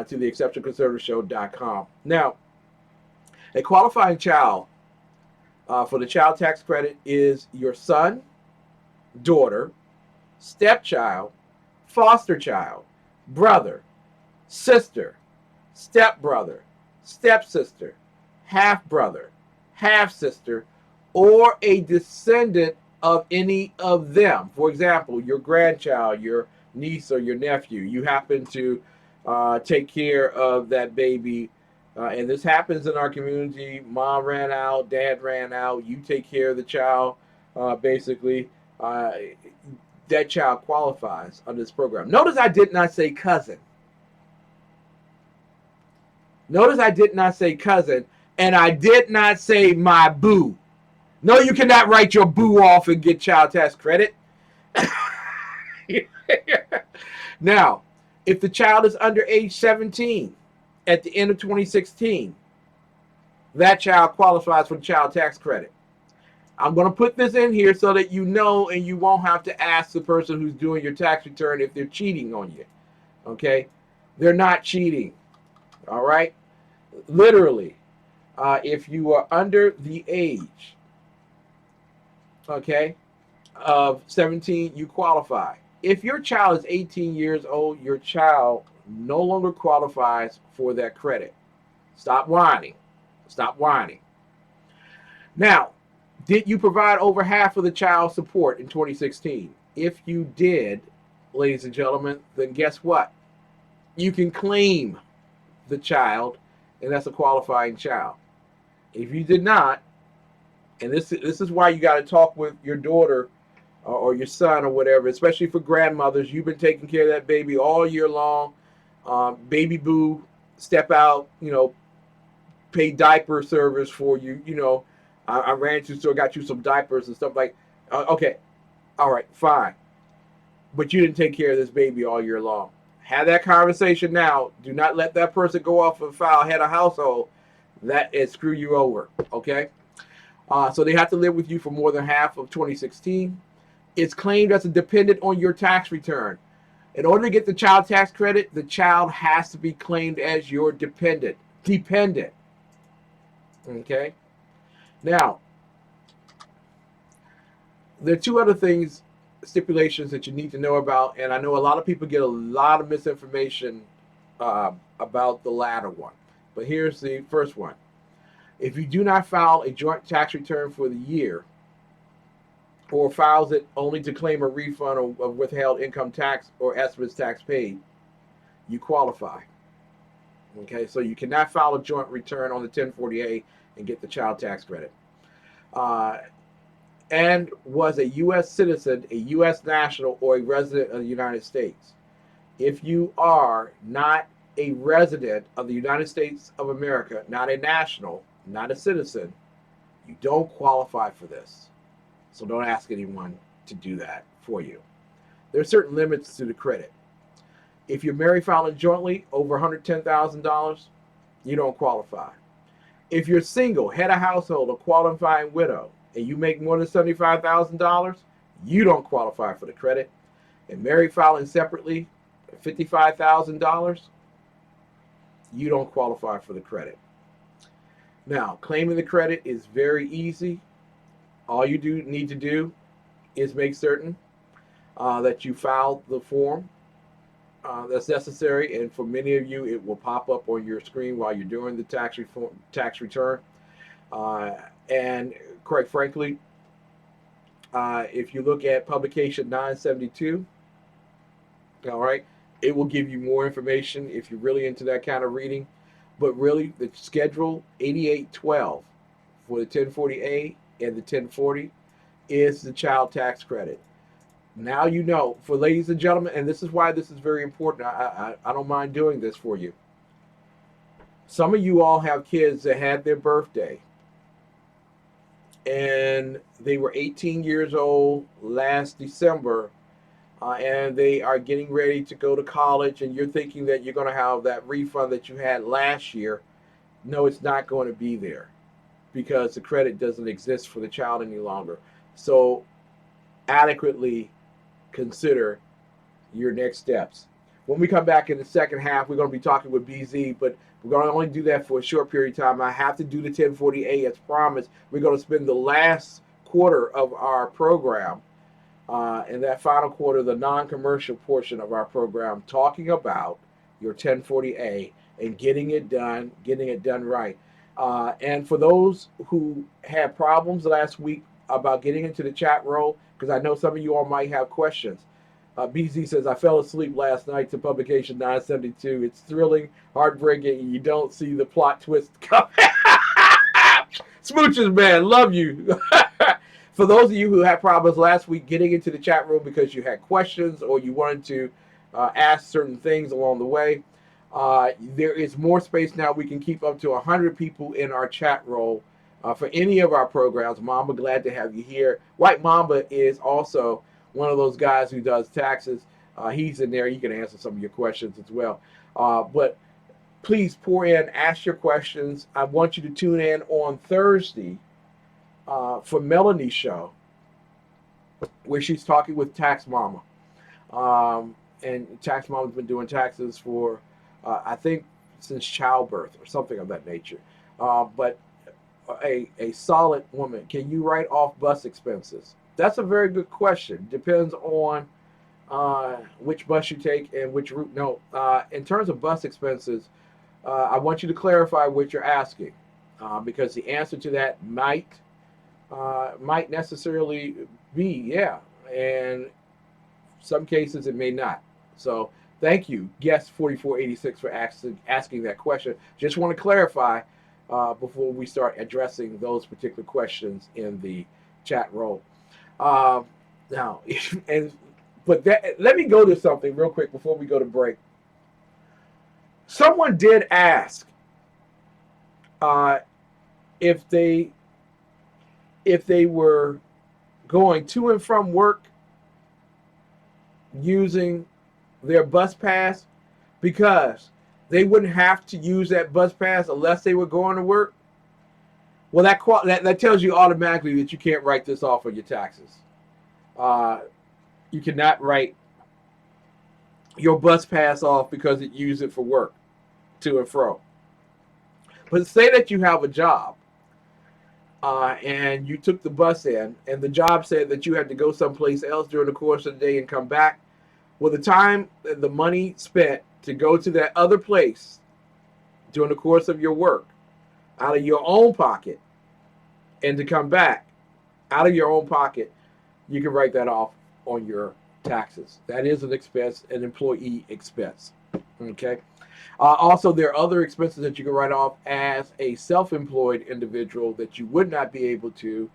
S1: to the exceptionalconservativeshow.com. Now, a qualifying child for the child tax credit is your son, daughter, stepchild, foster child, brother, sister, stepbrother, stepsister, half-brother, half-sister, or a descendant of any of them. For example, your grandchild, your niece, or your nephew. You happen to take care of that baby, and this happens in our community. Mom ran out, dad ran out. You take care of the child, basically. That child qualifies under this program. Notice I did not say cousin. Notice I did not say cousin, and I did not say my boo. No, you cannot write your boo off and get child tax credit. Now, if the child is under age 17 at the end of 2016, that child qualifies for the child tax credit. I'm going to put this in here so that you know, and you won't have to ask the person who's doing your tax return if they're cheating on you. Okay? They're not cheating. All right? Literally, if you are under the age, okay, of 17, you qualify. If your child is 18 years old, your child no longer qualifies for that credit. Stop whining. Stop whining. Now, did you provide over half of the child support in 2016? If you did, ladies and gentlemen, then guess what? You can claim the child, and that's a qualifying child. If you did not, and this is why you got to talk with your daughter or your son or whatever, especially for grandmothers. You've been taking care of that baby all year long. Baby boo, step out, pay diaper service for you. I ran to the store, got you some diapers and stuff like. Okay, all right, fine, but you didn't take care of this baby all year long. Have that conversation now. Do not let that person go off and file head of household. That is screw you over. Okay. So they have to live with you for more than half of 2016. It's claimed as a dependent on your tax return. In order to get the child tax credit, the child has to be claimed as your dependent. Dependent. Okay? Now, there are two other things, stipulations that you need to know about, and I know a lot of people get a lot of misinformation about the latter one. But here's the first one. If you do not file a joint tax return for the year, or files it only to claim a refund of withheld income tax or estimates tax paid, you qualify. Okay, so you cannot file a joint return on the 1040A and get the child tax credit. And was a U.S. citizen, a U.S. national, or a resident of the United States. If you are not a resident of the United States of America, not a national, not a citizen, you don't qualify for this. So don't ask anyone to do that for you. There are certain limits to the credit. If you're married filing jointly over $110,000, you don't qualify. If you're single, head of household, or qualifying widow, and you make more than $75,000, you don't qualify for the credit. And married filing separately, $55,000, you don't qualify for the credit. Now, claiming the credit is very easy. All you need to do is make certain that you file the form that's necessary, and for many of you, it will pop up on your screen while you're doing the tax return. And quite frankly, if you look at publication 972, all right, it will give you more information if you're really into that kind of reading. But really, the schedule 8812 for the 1040A and the 1040 is the child tax credit. Now you know, for ladies and gentlemen, and this is why this is very important. I don't mind doing this for you. Some of you all have kids that had their birthday, and they were 18 years old last December, and they are getting ready to go to college, and you're thinking that you're going to have that refund that you had last year. No, it's not going to be there because the credit doesn't exist for the child any longer. So adequately consider your next steps. When we come back in the second half, we're going to be talking with BZ, but we're going to only do that for a short period of time. I have to do the 1040A as promised. We're going to spend the last quarter of our program, in that final quarter, the non-commercial portion of our program, talking about your 1040A and getting it done right. And for those who had problems last week about getting into the chat room, because I know some of you all might have questions. BZ says, I fell asleep last night to publication 972. It's thrilling, heartbreaking, and you don't see the plot twist coming. Smooches, man, love you. For those of you who had problems last week getting into the chat room because you had questions or you wanted to ask certain things along the way, There is more space now. We can keep up to 100 people in our chat roll for any of our programs. Mamba, glad to have you here. White Mamba is also one of those guys who does taxes. He's in there. He can answer some of your questions as well. But please pour in, ask your questions. I want you to tune in on Thursday for Melanie's show, where she's talking with Tax Mama. And Tax Mama's been doing taxes for, I think, since childbirth or something of that nature. But a solid woman, can you write off bus expenses? That's a very good question. Depends on which bus you take and which route. No, in terms of bus expenses, I want you to clarify what you're asking, because the answer to that might necessarily be yeah, and some cases it may not. So thank you, guest 4486, for asking that question. Just want to clarify before we start addressing those particular questions in the chat roll. Now, let me go to something real quick before we go to break. Someone did ask if they were going to and from work using their bus pass, because they wouldn't have to use that bus pass unless they were going to work. Well, that tells you automatically that you can't write this off on your taxes. You cannot write your bus pass off because it used it for work to and fro. But say that you have a job and you took the bus in, and the job said that you had to go someplace else during the course of the day and come back. Well, the time and the money spent to go to that other place during the course of your work out of your own pocket and to come back out of your own pocket, you can write that off on your taxes. That is an expense, an employee expense. Okay. Also, there are other expenses that you can write off as a self-employed individual that you would not be able to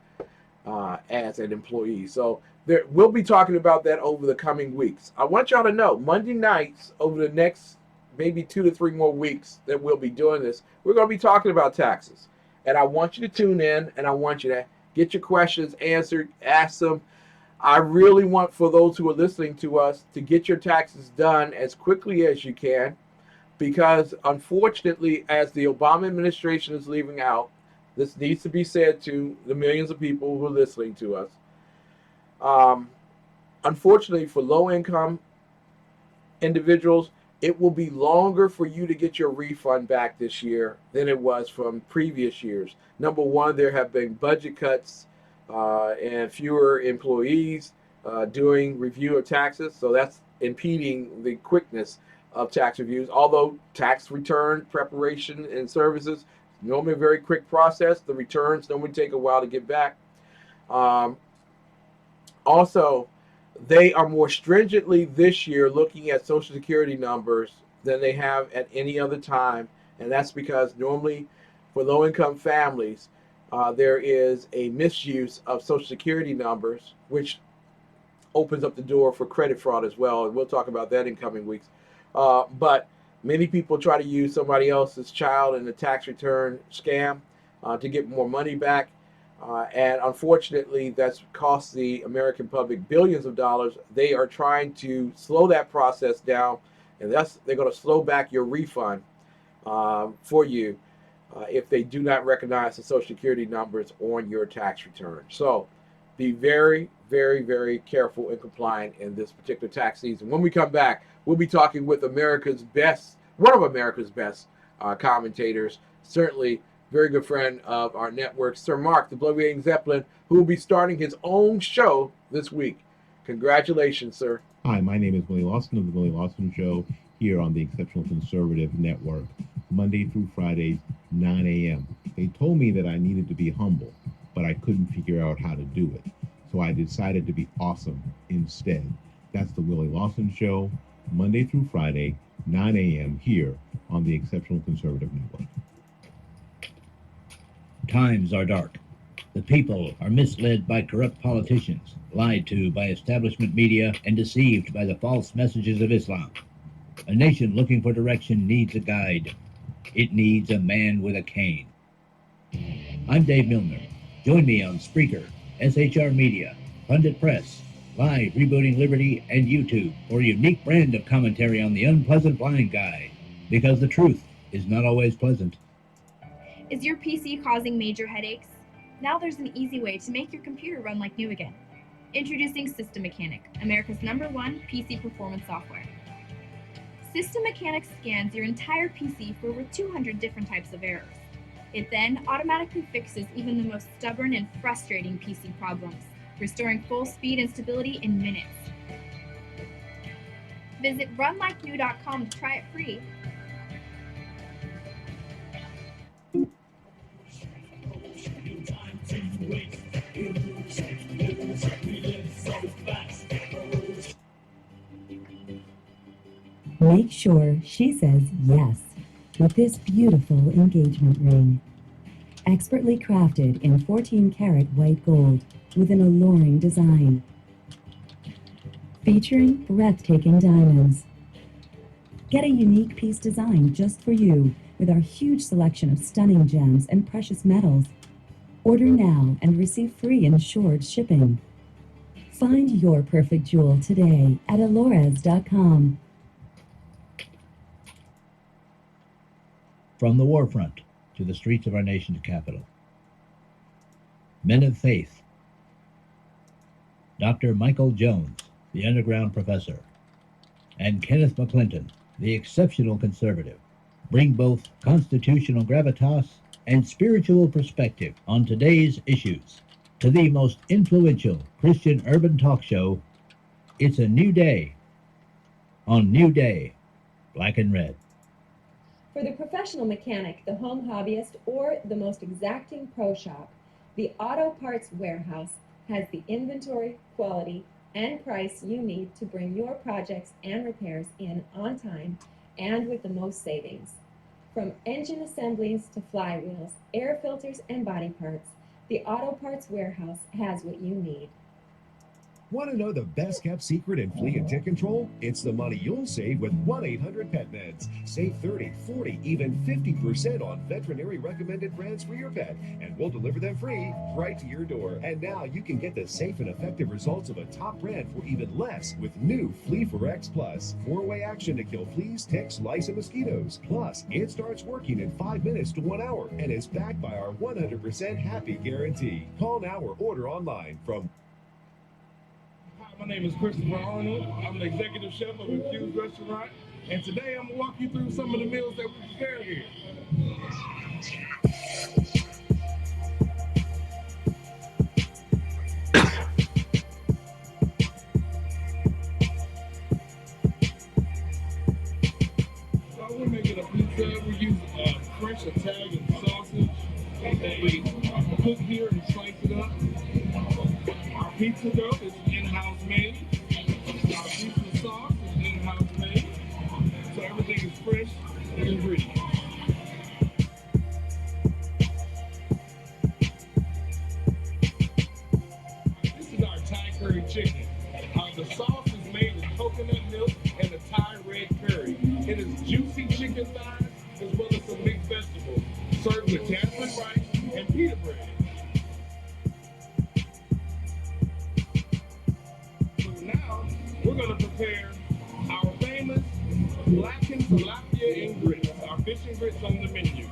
S1: as an employee. So we'll be talking about that over the coming weeks. I want y'all to know, Monday nights over the next maybe 2 to 3 more weeks that we'll be doing this, we're going to be talking about taxes. And I want you to tune in, and I want you to get your questions answered, ask them. I really want, for those who are listening to us, to get your taxes done as quickly as you can, because unfortunately, as the Obama administration is leaving out, this needs to be said to the millions of people who are listening to us. Unfortunately, for low-income individuals, it will be longer for you to get your refund back this year than it was from previous years. Number one, there have been budget cuts and fewer employees doing review of taxes, so that's impeding the quickness of tax reviews. Although tax return preparation and services, normally a very quick process, the returns normally take a while to get back. Also, they are more stringently this year looking at Social Security numbers than they have at any other time. And that's because normally for low-income families, there is a misuse of Social Security numbers, which opens up the door for credit fraud as well. And we'll talk about that in coming weeks. But many people try to use somebody else's child in a tax return scam to get more money back. And unfortunately, that's cost the American public billions of dollars. They are trying to slow that process down, and they're going to slow back your refund for you if they do not recognize the Social Security numbers on your tax return. So be very, very, very careful and compliant in this particular tax season. When we come back, we'll be talking with one of America's best commentators, certainly very good friend of our network, Sir Mark, the Bloviating Zeppelin, who will be starting his own show this week. Congratulations, sir.
S3: Hi, my name is Willie Lawson of the Willie Lawson Show here on the Exceptional Conservative Network, Monday through Fridays, 9 a.m. They told me that I needed to be humble, but I couldn't figure out how to do it. So I decided to be awesome instead. That's the Willie Lawson Show, Monday through Friday, 9 a.m. here on the Exceptional Conservative Network.
S4: Times are dark. The people are misled by corrupt politicians, lied to by establishment media, and deceived by the false messages of Islam. A nation looking for direction needs a guide. It needs a man with a cane. I'm Dave Milner. Join me on Spreaker, SHR Media, Pundit Press, Live Rebooting Liberty, and YouTube for a unique brand of commentary on the unpleasant blind guy. Because the truth is not always pleasant.
S13: Is your PC causing major headaches? Now there's an easy way to make your computer run like new again. Introducing System Mechanic, America's #1 PC performance software. System Mechanic scans your entire PC for over 200 different types of errors. It then automatically fixes even the most stubborn and frustrating PC problems, restoring full speed and stability in minutes. Visit runlikenew.com to try it free.
S14: Make sure she says yes with this beautiful engagement ring. Expertly crafted in 14-karat white gold with an alluring design. Featuring breathtaking diamonds. Get a unique piece designed just for you with our huge selection of stunning gems and precious metals. Order now and receive free insured shipping. Find your perfect jewel today at alores.com.
S4: From the war front to the streets of our nation's capital. Men of faith. Dr. Michael Jones, the underground professor, and Kenneth McClinton, the exceptional conservative, bring both constitutional gravitas and spiritual perspective on today's issues to the most influential Christian urban talk show. It's a new day on New Day, Black and Red.
S15: For the professional mechanic, the home hobbyist, or the most exacting pro shop, the Auto Parts Warehouse has the inventory, quality, and price you need to bring your projects and repairs in on time and with the most savings. From engine assemblies to flywheels, air filters, and body parts, the Auto Parts Warehouse has what you need.
S7: Want to know the best kept secret in flea and tick control? It's the money you'll save with 1-800-PET-MEDS. Save 30, 40, even 50% on veterinary recommended brands for your pet, and we'll deliver them free right to your door. And now you can get the safe and effective results of a top brand for even less with new Flea for X Plus. 4-way action to kill fleas, ticks, lice, and mosquitoes. Plus, it starts working in 5 minutes to 1 hour and is backed by our 100% happy guarantee. Call now or order online from...
S8: My name is Christopher Arnold. I'm the executive chef of Infused Restaurant, and today I'm going to walk you through some of the meals that we prepare here. So we're making a pizza. We use French Italian sausage that we cook here and slice it up. Our pizza dough is in-house made. Our pizza sauce is in-house made. So everything is fresh and ingredient. This is our Thai curry chicken. The sauce is made with coconut milk and a Thai red curry. It is juicy chicken thighs as well as some mixed vegetables, served with jasmine rice and pita bread. Now, we're going to prepare our famous blackened tilapia and grits, our fish and grits on the menu.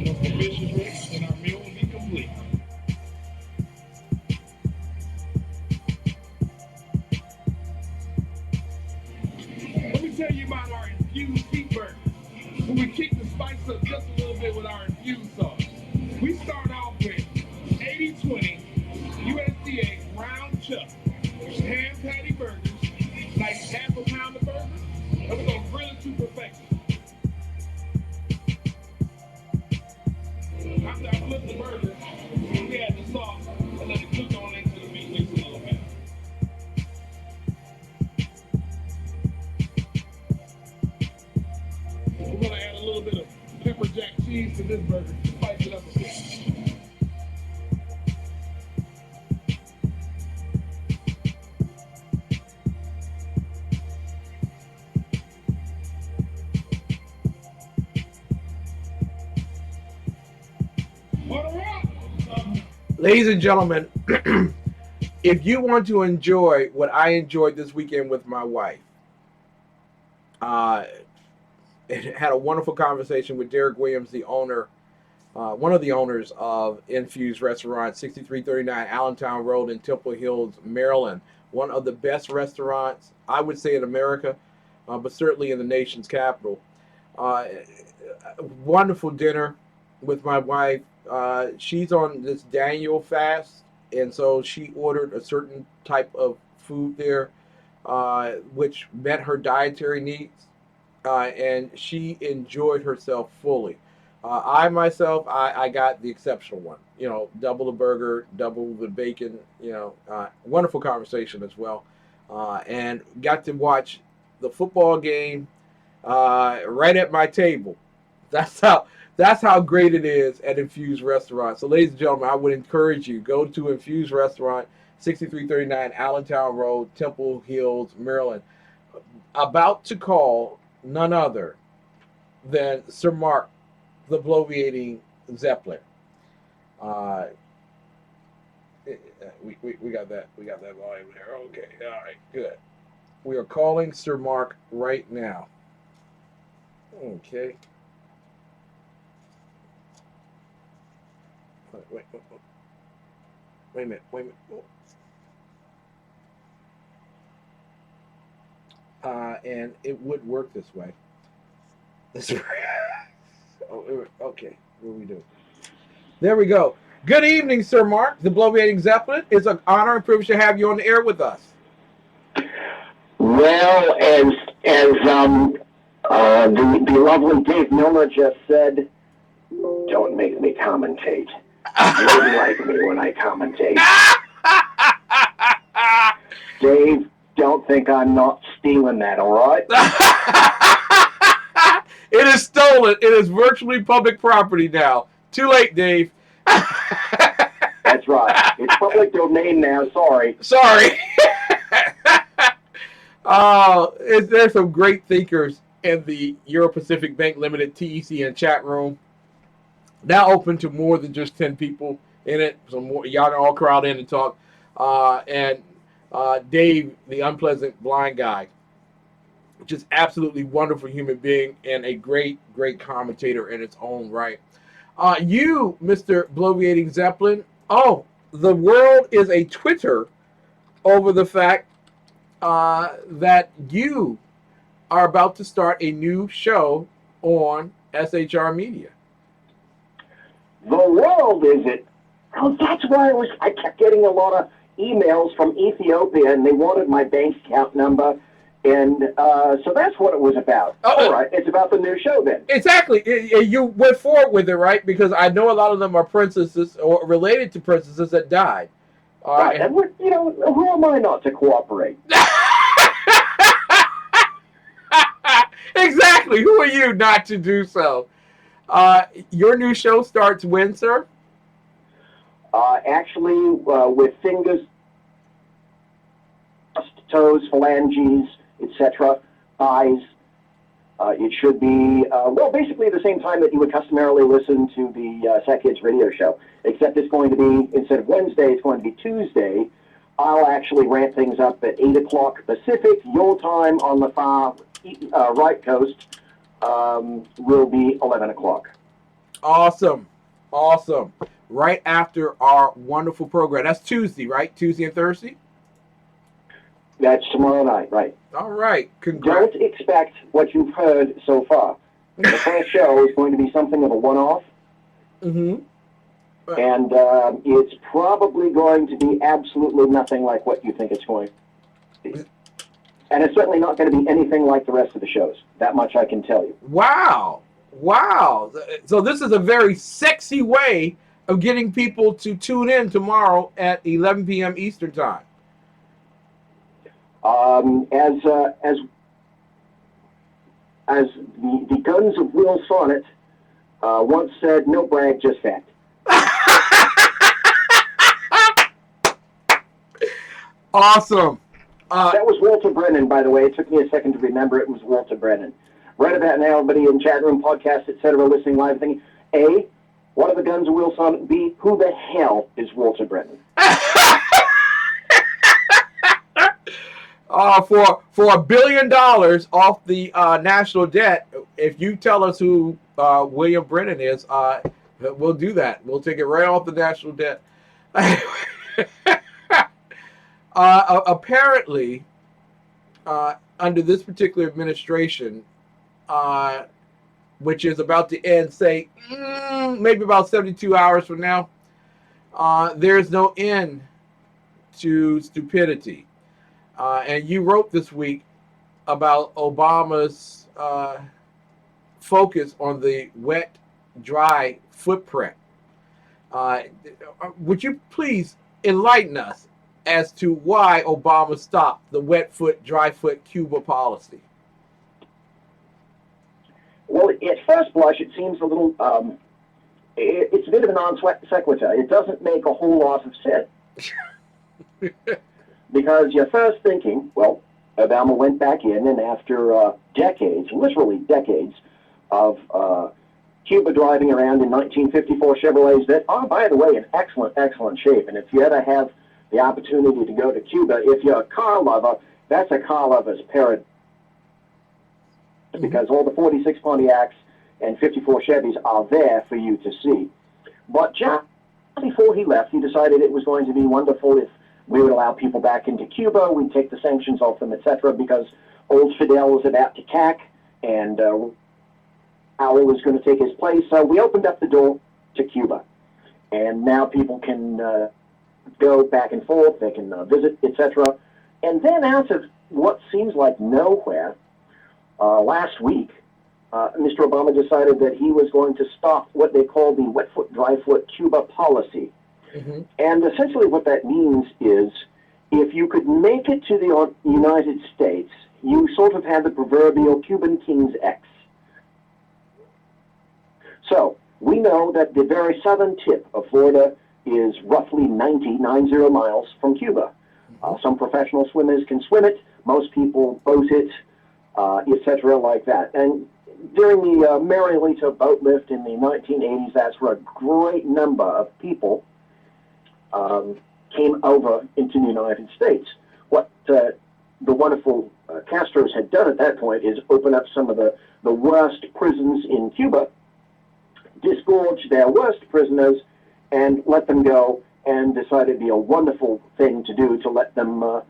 S8: Once the fish is ready, then our meal will be complete. Let me tell you about our infused beef burger. When we kick the spice up just a little bit with our infused sauce. We start off with 80-20 USDA round chuck ham patty burgers, like half a pound of burgers, and we're going to grill it to perfection. After I flip the burger, we add the sauce and let it cook on into the meat mix a little bit. We're going to add a little bit of pepper jack cheese to this burger to spice it up a bit.
S1: Ladies and gentlemen, if you want to enjoy what I enjoyed this weekend with my wife, had a wonderful conversation with Derek Williams, the owner, one of the owners of Infused Restaurant, 6339 Allentown Road in Temple Hills, Maryland. One of the best restaurants, I would say, in America, but certainly in the nation's capital. Wonderful dinner with my wife. She's on this Daniel fast, and so she ordered a certain type of food there, which met her dietary needs, and she enjoyed herself fully. I myself, I got the exceptional one. You know, double the burger, double the bacon. You know, wonderful conversation as well, and got to watch the football game right at my table. That's how great it is at Infused Restaurant. So, ladies and gentlemen, I would encourage you, go to Infused Restaurant, 6339 Allentown Road, Temple Hills, Maryland. About to call none other than Sir Mark, the Bloviating Zeppelin. We got that. We got that volume there. Okay. All right. Good. We are calling Sir Mark right now. Okay. Wait a minute. And it would work this way. Okay, what are we doing? There we go. Good evening, Sir Mark, the Bloviating Zeppelin. It's an honor and privilege to have you on the air with us.
S16: Well, as the lovely Dave Milner just said, don't make me commentate. You wouldn't like me when I commentate. Dave, don't think I'm not stealing that, all right?
S1: It is stolen. It is virtually public property now. Too late, Dave.
S16: That's right. It's public domain now. Sorry.
S1: There's some great thinkers in the Euro-Pacific Bank Limited TECN chat room. Now open to more than just 10 people in it. So more, y'all can all crowd in and talk. And Dave, the unpleasant blind guy, just absolutely wonderful human being and a great, great commentator in its own right. You, Mr. Bloviating Zeppelin, the world is a Twitter over the fact that you are about to start a new show on SHR Media.
S16: The world is it? Oh, that's why I kept getting a lot of emails from Ethiopia, and they wanted my bank account number, and so that's what it was about. All right, it's about the new show then.
S1: Exactly. You went forward with it, right? Because I know a lot of them are princesses or related to princesses that died.
S16: Right, and who am I not to cooperate?
S1: Exactly. Who are you not to do so? Your new show starts when, sir?
S16: Actually, with fingers, toes, phalanges, etc., eyes. It should be, basically the same time that you would customarily listen to the Sat Kids radio show, except it's going to be, instead of Wednesday, it's going to be Tuesday. I'll actually ramp things up at 8 o'clock Pacific. Your time on the far right coast will be 11 o'clock.
S1: Awesome. Right after our wonderful program. That's Tuesday, right? Tuesday and Thursday?
S16: That's tomorrow night, right.
S1: All right.
S16: Don't expect what you've heard so far. The first show is going to be something of a one-off.
S1: Mm-hmm.
S16: And it's probably going to be absolutely nothing like what you think it's going to be. And it's certainly not going to be anything like the rest of the shows. That much I can tell you.
S1: Wow. So this is a very sexy way of getting people to tune in tomorrow at 11 p.m. Eastern Time.
S16: As the guns of Will Sonnet once said, no brag, just fact.
S1: Awesome.
S16: That was Walter Brennan, by the way. It took me a second to remember it was Walter Brennan. Right about now, everybody in chat room, podcast, etc., listening live, thinking, A, What are the guns of Will Son? B, who the hell is Walter Brennan?
S1: For $1 billion off the national debt, if you tell us who William Brennan is, we'll do that. We'll take it right off the national debt. Apparently, under this particular administration, which is about to end, say, maybe about 72 hours from now, there's no end to stupidity. And you wrote this week about Obama's focus on the wet-dry footprint. Would you please enlighten us as to why Obama stopped the wet foot, dry foot Cuba policy?
S16: Well, at first blush, it seems a little, it's a bit of a non sequitur. It doesn't make a whole lot of sense. Because you're first thinking, well, Obama went back in, and after decades, literally decades, of Cuba driving around in 1954 Chevrolets that are, by the way, in excellent, excellent shape. And if you ever have the opportunity to go to Cuba, if you're a car lover, that's a car lover's paradise. Because all the 46 Pontiacs and 54 Chevys are there for you to see. But just before he left, he decided it was going to be wonderful if we would allow people back into Cuba, we'd take the sanctions off them, etc., because old Fidel was about to tack, and Ali was going to take his place. So we opened up the door to Cuba. And now people can go back and forth, they can visit, etc. And then out of what seems like nowhere, last week, Mr. Obama decided that he was going to stop what they call the wet foot, dry foot Cuba policy. Mm-hmm. And essentially what that means is if you could make it to the United States, you sort of had the proverbial Cuban King's X. So we know that the very southern tip of Florida is roughly 90 miles from Cuba. Some professional swimmers can swim it. Most people boat it, etc., like that. And during the Marielito boat lift in the 1980s, that's where a great number of people came over into the United States. What the wonderful Castros had done at that point is open up some of the worst prisons in Cuba, disgorge their worst prisoners, and let them go, and decided it'd be a wonderful thing to do to let them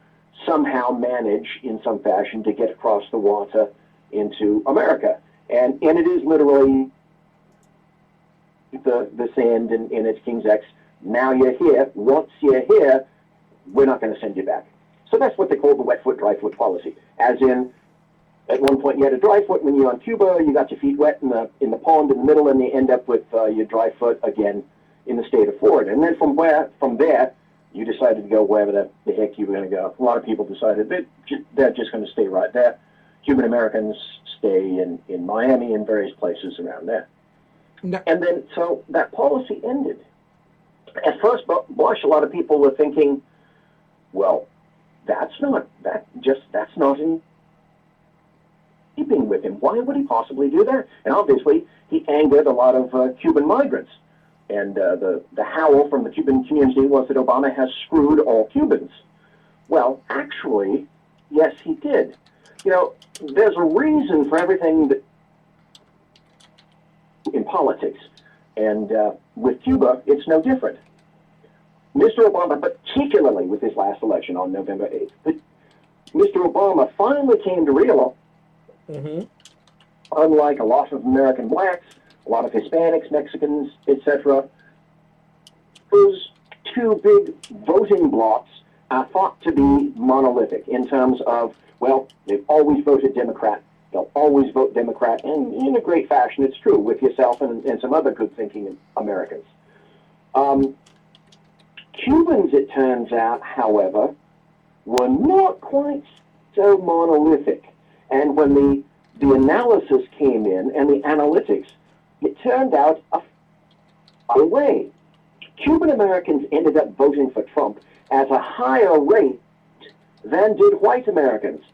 S16: somehow manage in some fashion to get across the water into America. And it is literally the sand in its King's X. Now you're here. Once you're here, we're not going to send you back. So that's what they call the wet foot, dry foot policy. As in, at one point you had a dry foot when you're on Cuba, you got your feet wet in the pond in the middle, and you end up with your dry foot again in the state of Florida. And then from there, you decided to go wherever the heck you were going to go. A lot of people decided they're just going to stay right there. Cuban Americans stay in Miami and various places around there. No. And then, so that policy ended. At first blush, a lot of people were thinking, well, that's not in keeping with him. Why would he possibly do that? And obviously, he angered a lot of Cuban migrants. And the howl from the Cuban community was that Obama has screwed all Cubans. Well, actually, yes, he did. You know, there's a reason for everything in politics. And with Cuba, it's no different. Mr. Obama, particularly with his last election on November 8th, but Mr. Obama finally came to realize, unlike a lot of American blacks, a lot of Hispanics, Mexicans, etc., those two big voting blocs are thought to be monolithic in terms of, well, they've always voted Democrat. They'll always vote Democrat, and in a great fashion, it's true, with yourself and some other good-thinking Americans. Cubans, it turns out, however, were not quite so monolithic. And when the analysis came in and the analytics, it turned out a way. Cuban Americans ended up voting for Trump at a higher rate than did white Americans.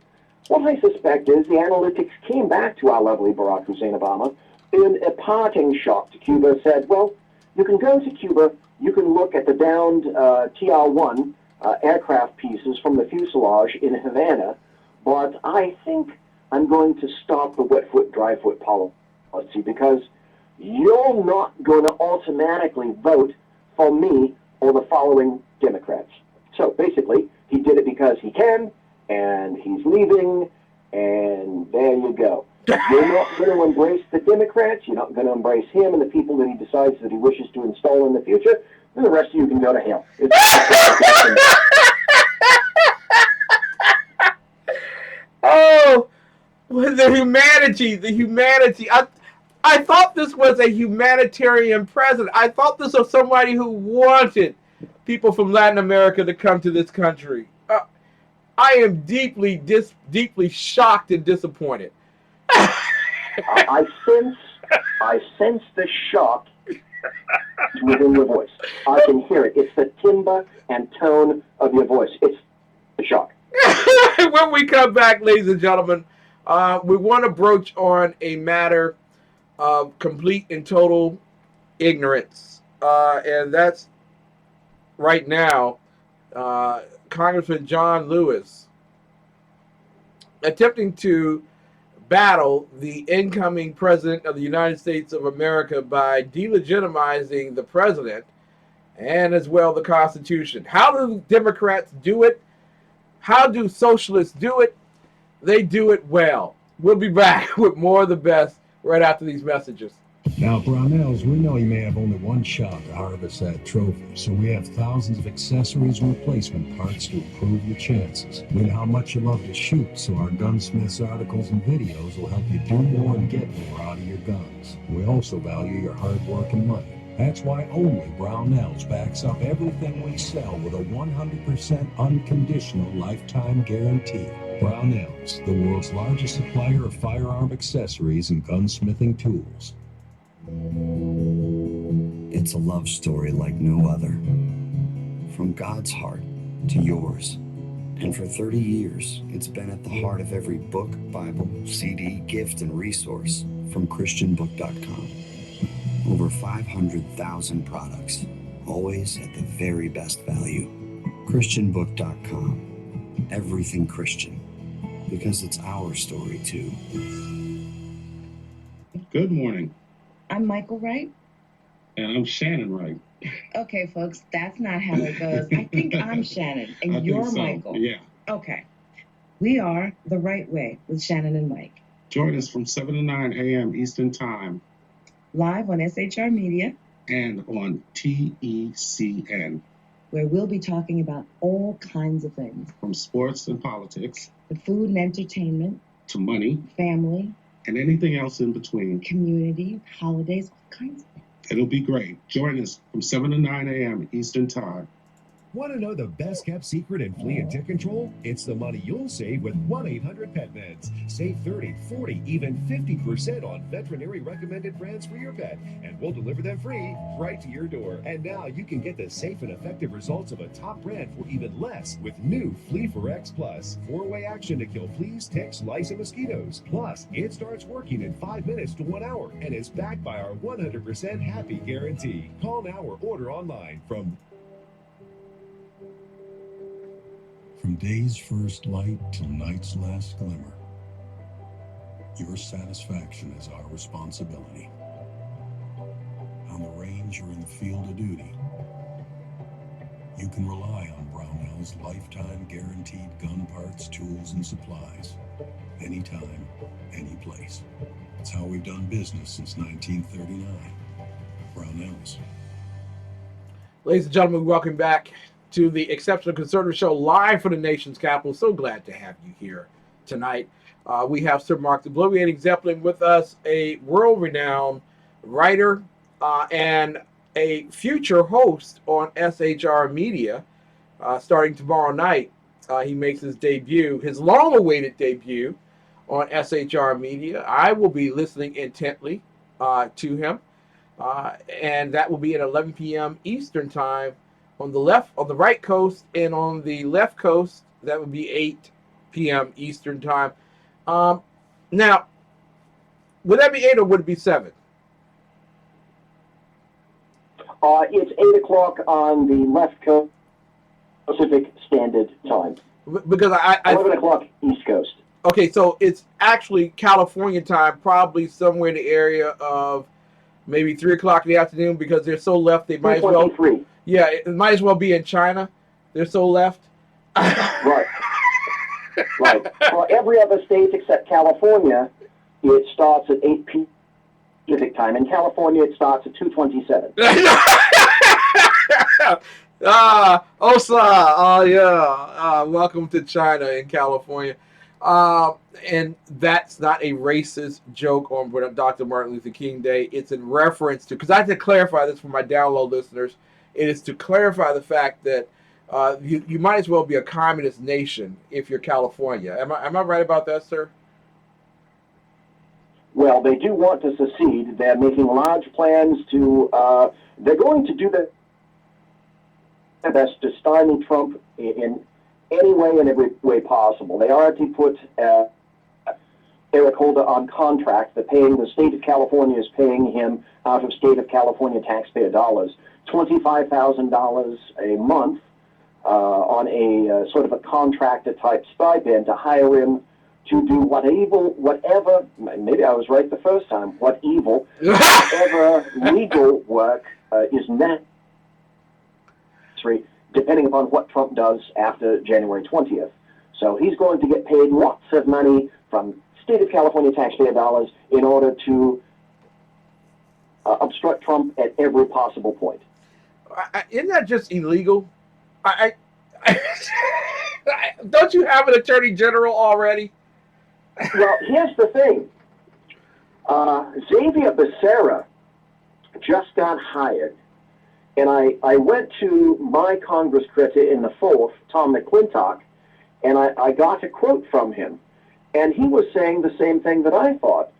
S16: What I suspect is the analytics came back to our lovely Barack Hussein Obama in a parting shot to Cuba, said, well, You can go to Cuba, you can look at the downed TR-1 aircraft pieces from the fuselage in Havana, but I think I'm going to stop the wet foot, dry foot policy because you're not going to automatically vote for me or the following Democrats. So basically, he did it because he can, and he's leaving, and there you go. You're not going to embrace the Democrats, you're not going to embrace him and the people that he decides that he wishes to install in the future, then the rest of you can go to hell.
S1: Oh, the humanity. I thought this was a humanitarian president. I thought this was somebody who wanted people from Latin America to come to this country. I am deeply shocked and disappointed.
S16: I sense the shock within your voice. I can hear it. It's the timbre and tone of your voice. It's the shock.
S1: When we come back, ladies and gentlemen, we want to broach on a matter of complete and total ignorance. And that's right now Congressman John Lewis attempting to battle the incoming president of the United States of America by delegitimizing the president and as well the Constitution. How do Democrats do it? How do socialists do it? They do it well. We'll be back with more of the best right after these messages.
S11: Now, Brownells, we know you may have only one shot to harvest that trophy, so we have thousands of accessories and replacement parts to improve your chances. We know how much you love to shoot, so our Gunsmiths articles and videos will help you do more and get more out of your guns. We also value your hard work and money. That's why only Brownells backs up everything we sell with a 100% unconditional lifetime guarantee. Brownells, the world's largest supplier of firearm accessories and gunsmithing tools.
S17: It's a love story like no other. From God's heart to yours. And for 30 years, it's been at the heart of every book, Bible, CD, gift, and resource from ChristianBook.com. Over 500,000 products, always at the very best value. ChristianBook.com. Everything Christian. Because it's our story, too.
S18: Good morning.
S19: I'm Michael Wright.
S18: And I'm Shannon Wright.
S19: Okay, folks, that's not how it goes. I think I'm Shannon, and you're Michael.
S18: Yeah.
S19: Okay. We are The Right Way with Shannon and Mike.
S18: Join us from 7 to 9 a.m. Eastern Time.
S19: Live on SHR Media.
S18: And on TECN.
S19: Where we'll be talking about all kinds of things.
S18: From sports and politics.
S19: To food and entertainment.
S18: To money.
S19: Family.
S18: And anything else in between.
S19: Community, holidays, all kinds of things.
S18: It'll be great. Join us from 7 to 9 a.m. Eastern Time.
S7: Want to know the best kept secret in flea and tick control? It's the money you'll save with 1-800-PET-MEDS. Save 30, 40, even 50% on veterinary recommended brands for your pet, and we'll deliver them free right to your door. And now you can get the safe and effective results of a top brand for even less with new Flea for X Plus. 4-way action to kill fleas, ticks, lice, and mosquitoes. Plus, it starts working in 5 minutes to 1 hour and is backed by our 100% happy guarantee. Call now or order online from
S11: day's first light till night's last glimmer, your satisfaction is our responsibility. On the range or in the field of duty, you can rely on Brownell's lifetime guaranteed gun parts, tools, and supplies. Anytime, any place. It's how we've done business since 1939. Brownell's.
S1: Ladies and gentlemen, welcome back to the Exceptional Conservative Show live from the nation's capital. So glad to have you here tonight. We have Sir Mark the Bloviating Zeppelin with us, a world-renowned writer and a future host on SHR Media. Starting tomorrow night, he makes his debut, his long-awaited debut on SHR Media. I will be listening intently to him, and that will be at 11 p.m. Eastern Time. On the right coast, and on the left coast, that would be 8 p.m. Eastern Time. Now, would that be 8 or would it be 7?
S16: It's 8 o'clock on the left coast Pacific Standard Time.
S1: Because I
S16: 11 o'clock East Coast.
S1: Okay, so it's actually California time, probably somewhere in the area of maybe 3 o'clock in the afternoon, because they're so left they might as well.
S16: 3:23.
S1: Yeah, it might as well be in China. They're so left.
S16: Right. Right. For every other state except California, it starts at 8 p.m. Pacific time. In California, it starts at 2:27.
S1: Osa, oh yeah, welcome to China in California. And that's not a racist joke on Dr. Martin Luther King Day. It's in reference to, because I have to clarify this for my download listeners, it is to clarify the fact that you might as well be a communist nation if you're California. Am I right about that, sir?
S16: Well, they do want to secede. They're making large plans to, they're going to do their best to stymie Trump in any way and every way possible. They already put Eric Holder on contract. The state of California is paying him out of state of California taxpayer dollars, $25,000 a month on a sort of a contractor type stipend to hire him to do whatever, maybe I was right the first time, whatever legal work is necessary, depending upon what Trump does after January 20th. So he's going to get paid lots of money from state of California taxpayer dollars in order to obstruct Trump at every possible point.
S1: Isn't that just illegal? Don't you have an attorney general already?
S16: Well, here's the thing. Xavier Becerra just got hired, and I went to my Congress critic in the 4th, Tom McClintock, and I got a quote from him, and he was saying the same thing that I thought.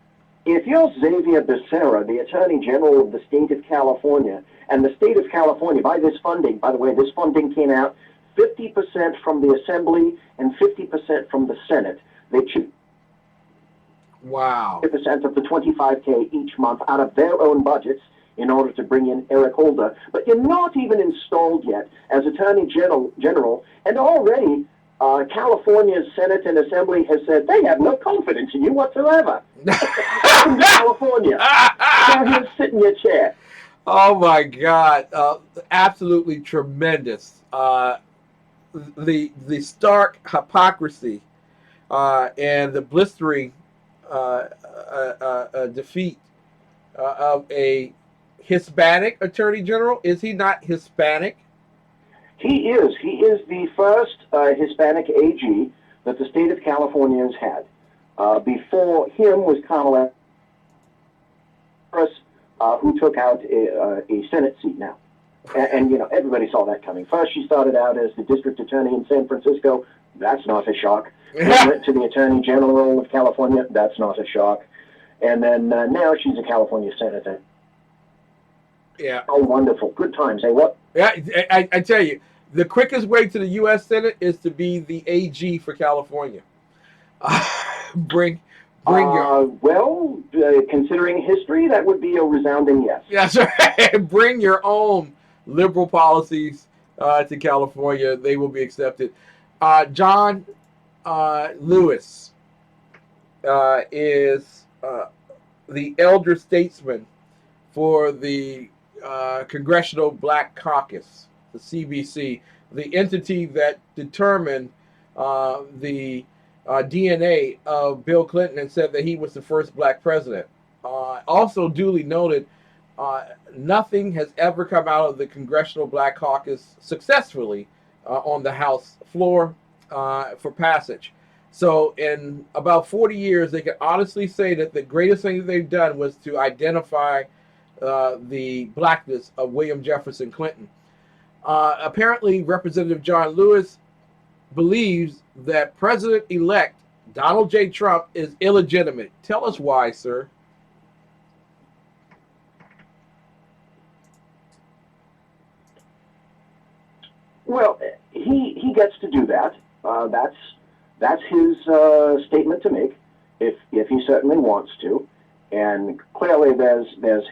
S16: If you're Xavier Becerra, the Attorney General of the state of California, and the state of California, by this funding, by the way, this funding came out 50% from the Assembly and 50% from the Senate. They choose
S1: Wow.
S16: 50% of the $25K each month out of their own budgets in order to bring in Eric Holder. But you're not even installed yet as Attorney General, and already California's Senate and Assembly has said they have no confidence in you whatsoever. Welcome to California. Go here, sit in your chair.
S1: Oh my God! Absolutely tremendous. The stark hypocrisy and the blistering defeat of a Hispanic Attorney General. Is he not Hispanic?
S16: He is. He is the first Hispanic AG that the state of California has had. Before him was Kamala Harris, who took out a Senate seat now. And, you know, everybody saw that coming. First, she started out as the district attorney in San Francisco. That's not a shock. Then went to the Attorney General of California. That's not a shock. And then now she's a California senator.
S1: Yeah.
S16: Oh, wonderful. Good times, eh? What?
S1: Yeah, I tell you, the quickest way to the U.S. Senate is to be the AG for California. Bring your...
S16: Well, considering history, that would be a resounding yes.
S1: Yes, right. Bring your own liberal policies to California. They will be accepted. John Lewis is the elder statesman for the Congressional Black Caucus, the CBC, the entity that determined the DNA of Bill Clinton and said that he was the first black president. Also duly noted, nothing has ever come out of the Congressional Black Caucus successfully on the House floor for passage. So in about 40 years, they can honestly say that the greatest thing that they've done was to identify the blackness of William Jefferson Clinton. Apparently, Representative John Lewis believes that President-elect Donald J. Trump is illegitimate. Tell us why, sir.
S16: Well, he gets to do that. That's his statement to make, if he certainly wants to, and clearly there's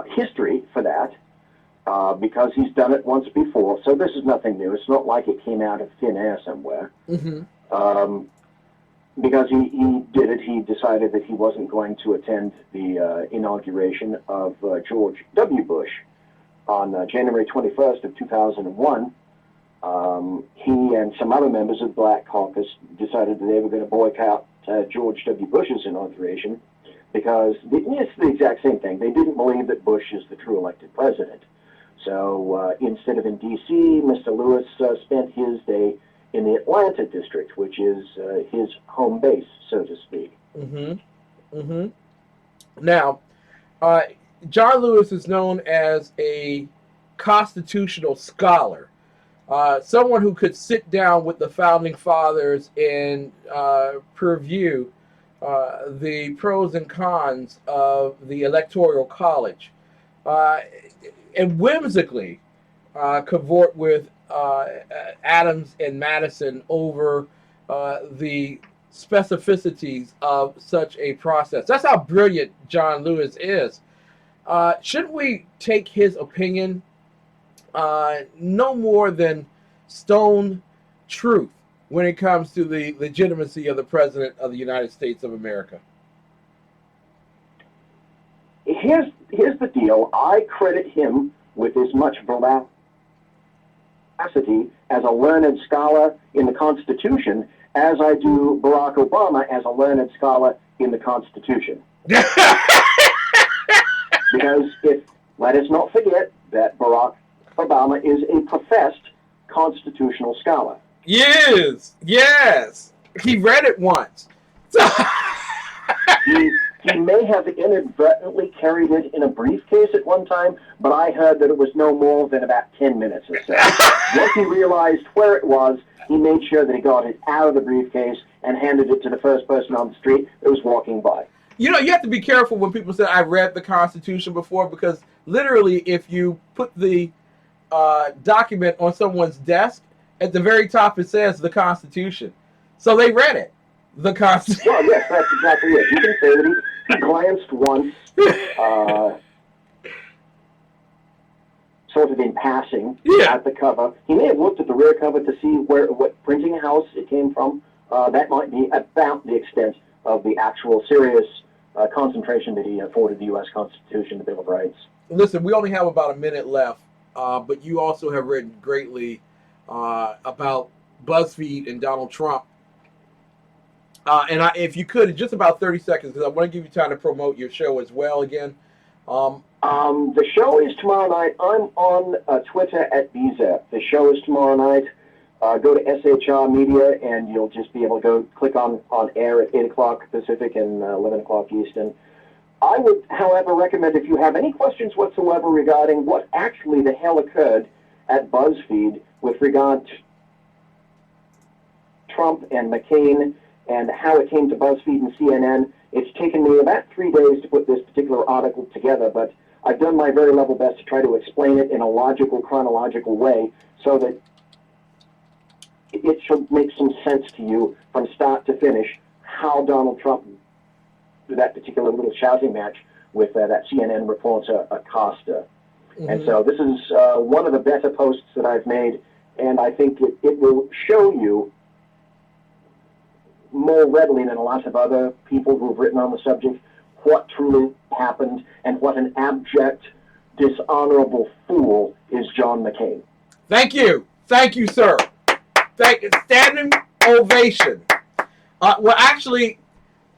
S16: history for that. because he's done it once before. So this is nothing new. It's not like it came out of thin air somewhere. Because he did it, he decided that he wasn't going to attend the inauguration of George W. Bush on January 21st of 2001. He and some other members of the Black Caucus decided that they were going to boycott George W. Bush's inauguration because it's the exact same thing. They didn't believe that Bush is the true elected president. So instead of in D.C., Mr. Lewis spent his day in the Atlanta district, which is his home base, so to speak.
S1: Now, John Lewis is known as a constitutional scholar, someone who could sit down with the founding fathers and purview the pros and cons of the Electoral College, and whimsically cavort with Adams and Madison over the specificities of such a process. That's how brilliant John Lewis is. Shouldn't we take his opinion no more than stone truth when it comes to the legitimacy of the President of the United States of America?
S16: Here's the deal. I credit him with as much veracity as a learned scholar in the Constitution as I do Barack Obama as a learned scholar in the Constitution. Because let us not forget that Barack Obama is a professed constitutional scholar.
S1: Yes. He read it once.
S16: He may have inadvertently carried it in a briefcase at one time, but I heard that it was no more than about 10 minutes or so. Once he realized where it was, he made sure that he got it out of the briefcase and handed it to the first person on the street that was walking by.
S1: You know, you have to be careful when people say, I've read the Constitution before, because literally if you put the document on someone's desk, at the very top it says the Constitution. So they read it. The Constitution.
S16: Well, yes, that's exactly it. You can say that he glanced once, sort of in passing, at the cover. He may have looked at the rear cover to see what printing house it came from. That might be about the extent of the actual serious concentration that he afforded the U.S. Constitution, the Bill of Rights.
S1: Listen, we only have about a minute left, but you also have written greatly about BuzzFeed and Donald Trump. And if you could, in just about 30 seconds, because I want to give you time to promote your show as well again.
S16: The show is tomorrow night. I'm on Twitter at BZEP. The show is tomorrow night. Go to SHR Media, and you'll just be able to go click on air at 8 o'clock Pacific and 11 o'clock Eastern. I would, however, recommend if you have any questions whatsoever regarding what actually the hell occurred at BuzzFeed with regard to Trump and McCain and how it came to BuzzFeed and CNN. It's taken me about 3 days to put this particular article together, but I've done my very level best to try to explain it in a logical, chronological way so that it should make some sense to you from start to finish how Donald Trump did that particular little shouting match with that CNN reporter, Acosta. And so this is one of the better posts that I've made, and I think it will show you more readily than a lot of other people who have written on the subject what truly happened and what an abject, dishonorable fool is John McCain.
S1: Thank you, sir. Standing ovation. Well, actually,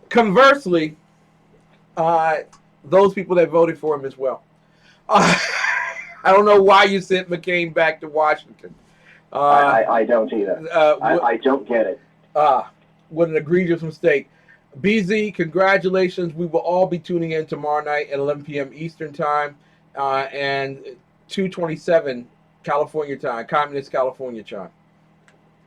S1: conversely, those people that voted for him as well. I don't know why you sent McCain back to Washington.
S16: I don't either. I don't get it.
S1: What an egregious mistake. BZ, congratulations. We will all be tuning in tomorrow night at 11 p.m. Eastern Time and 2:27 California time, Communist California time.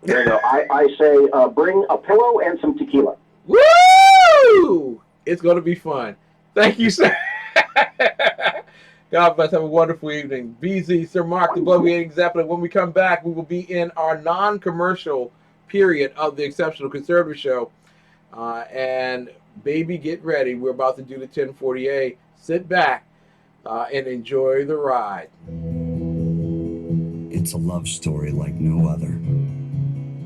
S16: There you go. I say bring a pillow and some tequila.
S1: Woo! It's going to be fun. Thank you, sir. God bless. Have a wonderful evening. BZ, Sir Mark, the Bloviating Zeppelin. When we come back, we will be in our non-commercial period of the Exceptional Conservative Show. And baby, get ready. We're about to do the 1040A. Sit back and enjoy the ride.
S17: It's a love story like no other.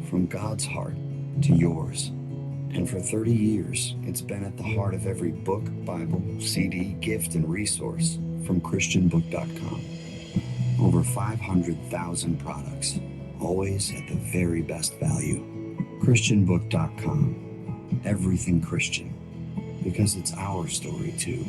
S17: From God's heart to yours. And for 30 years, it's been at the heart of every book, Bible, CD, gift, and resource from ChristianBook.com. Over 500,000 products, always at the very best value. ChristianBook.com. Everything Christian, because it's our story too.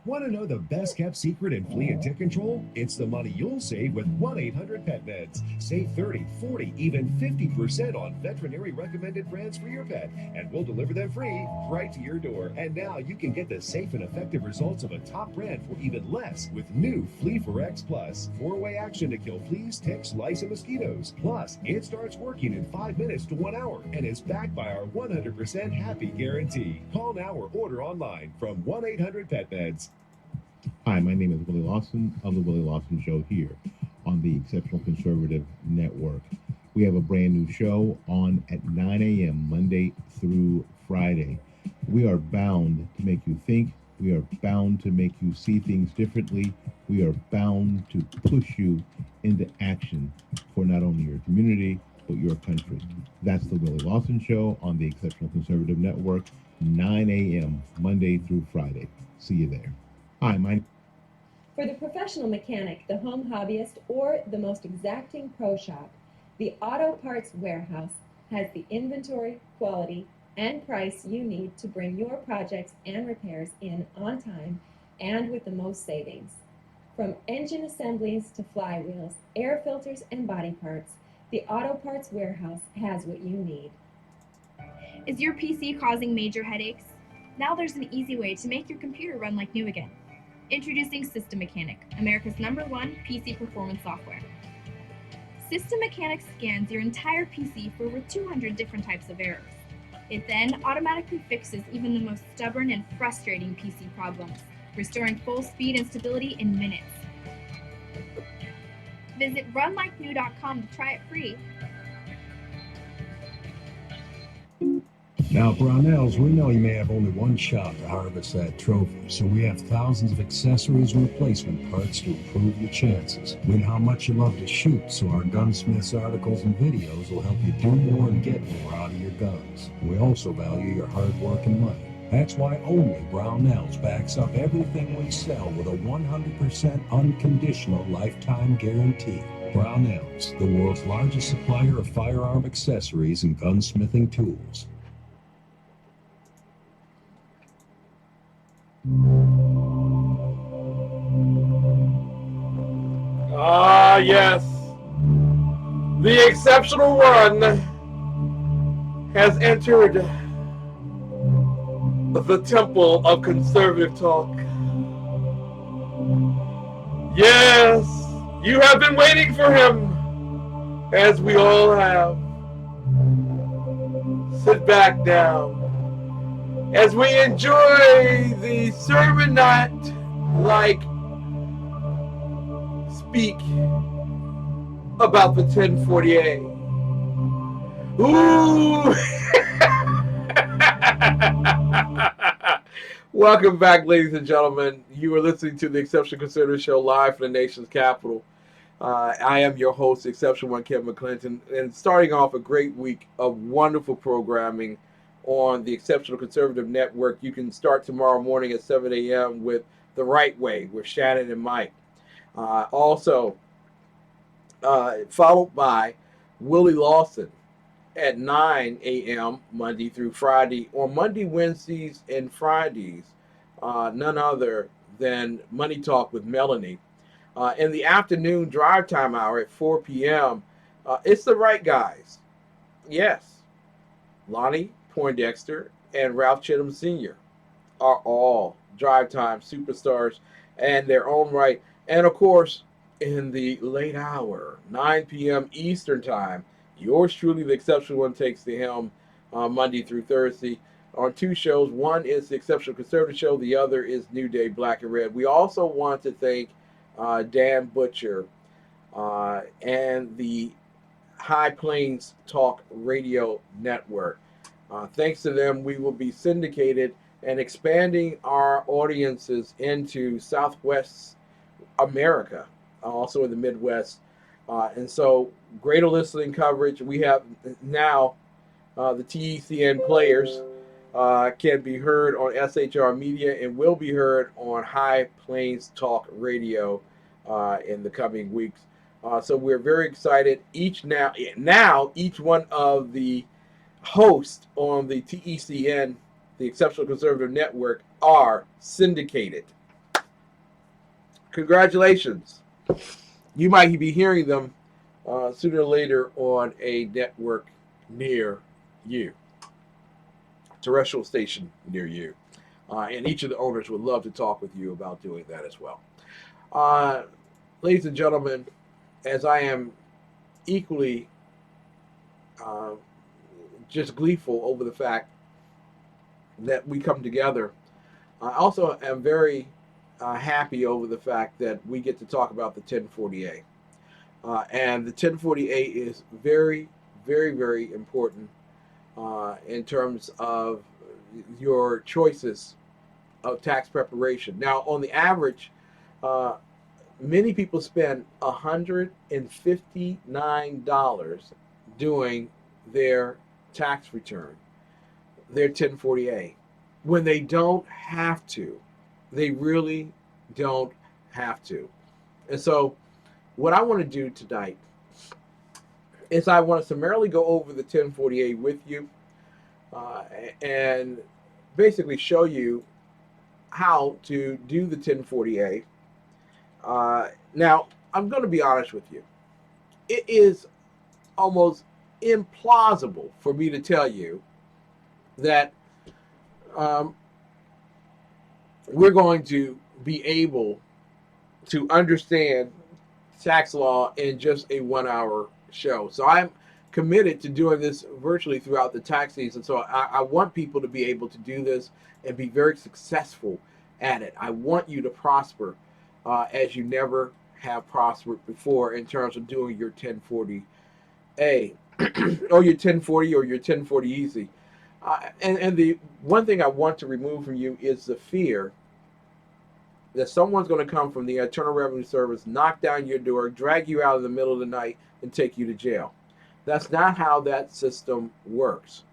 S7: Want to know the best kept secret in flea and tick control? It's the money you'll save with 1-800-PET-MEDS. Save 30, 40, even 50% on veterinary recommended brands for your pet, and we'll deliver them free right to your door. And now you can get the safe and effective results of a top brand for even less with new Flea for X Plus. 4-way action to kill fleas, ticks, lice, and mosquitoes. Plus, it starts working in 5 minutes to 1 hour and is backed by our 100% happy guarantee. Call now or order online from 1-800-PET-MEDS.
S3: Hi, my name is Willie Lawson of The Willie Lawson Show here on the Exceptional Conservative Network. We have a brand new show on at 9 a.m. Monday through Friday. We are bound to make you think. We are bound to make you see things differently. We are bound to push you into action for not only your community, but your country. That's The Willie Lawson Show on the Exceptional Conservative Network, 9 a.m. Monday through Friday. See you there. Hi,
S15: For the professional mechanic, the home hobbyist, or the most exacting pro shop, the Auto Parts Warehouse has the inventory, quality, and price you need to bring your projects and repairs in on time and with the most savings. From engine assemblies to flywheels, air filters, and body parts, the Auto Parts Warehouse has what you need.
S13: Is your PC causing major headaches? Now there's an easy way to make your computer run like new again. Introducing System Mechanic, America's #1 PC performance software. System Mechanic scans your entire PC for over 200 different types of errors. It then automatically fixes even the most stubborn and frustrating PC problems, restoring full speed and stability in minutes. Visit runlikenew.com to try it free.
S11: Now, Brownells, we know you may have only one shot to harvest that trophy, so we have thousands of accessories and replacement parts to improve your chances. We know how much you love to shoot, so our gunsmiths articles and videos will help you do more and get more out of your guns. We also value your hard work and money. That's why only Brownells backs up everything we sell with a 100% unconditional lifetime guarantee. Brownells, the world's largest supplier of firearm accessories and gunsmithing tools.
S1: Ah, yes. The exceptional one has entered the temple of conservative talk. Yes, you have been waiting for him, as we all have. Sit back now as we enjoy the sermon night like speak about the 1048. Ooh! Welcome back, ladies and gentlemen. You are listening to the Exceptional Conservative Show live from the nation's capital. I am your host, Exceptional One, Kevin McClinton, and starting off a great week of wonderful programming on the Exceptional Conservative Network. You can start tomorrow morning at 7 a.m. with The Right Way with Shannon and Mike. Also, followed by Willie Lawson at 9 a.m. Monday through Friday. On Monday, Wednesdays, and Fridays, none other than Money Talk with Melanie. In the afternoon drive time hour at 4 p.m., it's the right guys. Yes, Lonnie Poindexter and Ralph Chittum Sr. are all drive time superstars and their own right. And of course, in the late hour, 9 p.m. Eastern time, yours truly, the Exceptional One, takes the helm Monday through Thursday on two shows. One is the Exceptional Conservative Show. The other is New Day Black and Red. We also want to thank Dan Butcher and the High Plains Talk Radio Network. Thanks to them, we will be syndicated and expanding our audiences into Southwest America. also in the Midwest. And so greater listening coverage. We have now the TECN players can be heard on SHR Media and will be heard on High Plains Talk Radio in the coming weeks. So we're very excited. Each one of the hosts on the TECN, the Exceptional Conservative Network, are syndicated. Congratulations. You might be hearing them sooner or later on a network near you, terrestrial station near you. And each of the owners would love to talk with you about doing that as well. Ladies and gentlemen, as I am equally just gleeful over the fact that we come together, I also am very happy over the fact that we get to talk about the 1040A. And the 1040A is very, very, very important in terms of your choices of tax preparation. Now, on the average, many people spend $159 doing their tax return, their 1040A, when they don't have to. They really don't have to. And so what I want to do tonight is I want to summarily go over the 1040A with you and basically show you how to do the 1040A. Now, I'm going to be honest with you. It is almost implausible for me to tell you that we're going to be able to understand tax law in just a 1 hour show. So I'm committed to doing this virtually throughout the tax season. So I want people to be able to do this and be very successful at it. I want you to prosper as you never have prospered before in terms of doing your 1040A or your 1040 or your 1040 easy. And the one thing I want to remove from you is the fear that someone's going to come from the Internal Revenue Service, knock down your door, drag you out in the middle of the night, and take you to jail. That's not how that system works.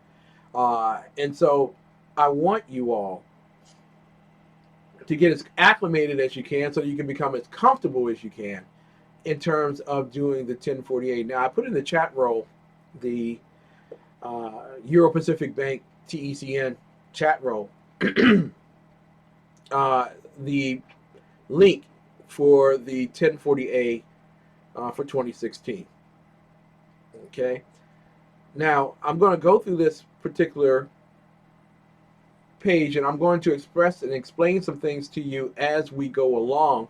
S1: And so I want you all to get as acclimated as you can so you can become as comfortable as you can in terms of doing the 1048. Now, I put in the chat roll the Euro Pacific Bank TECN chat roll. The link for the 1040A for 2016. Okay. Now, I'm going to go through this particular page and I'm going to express and explain some things to you as we go along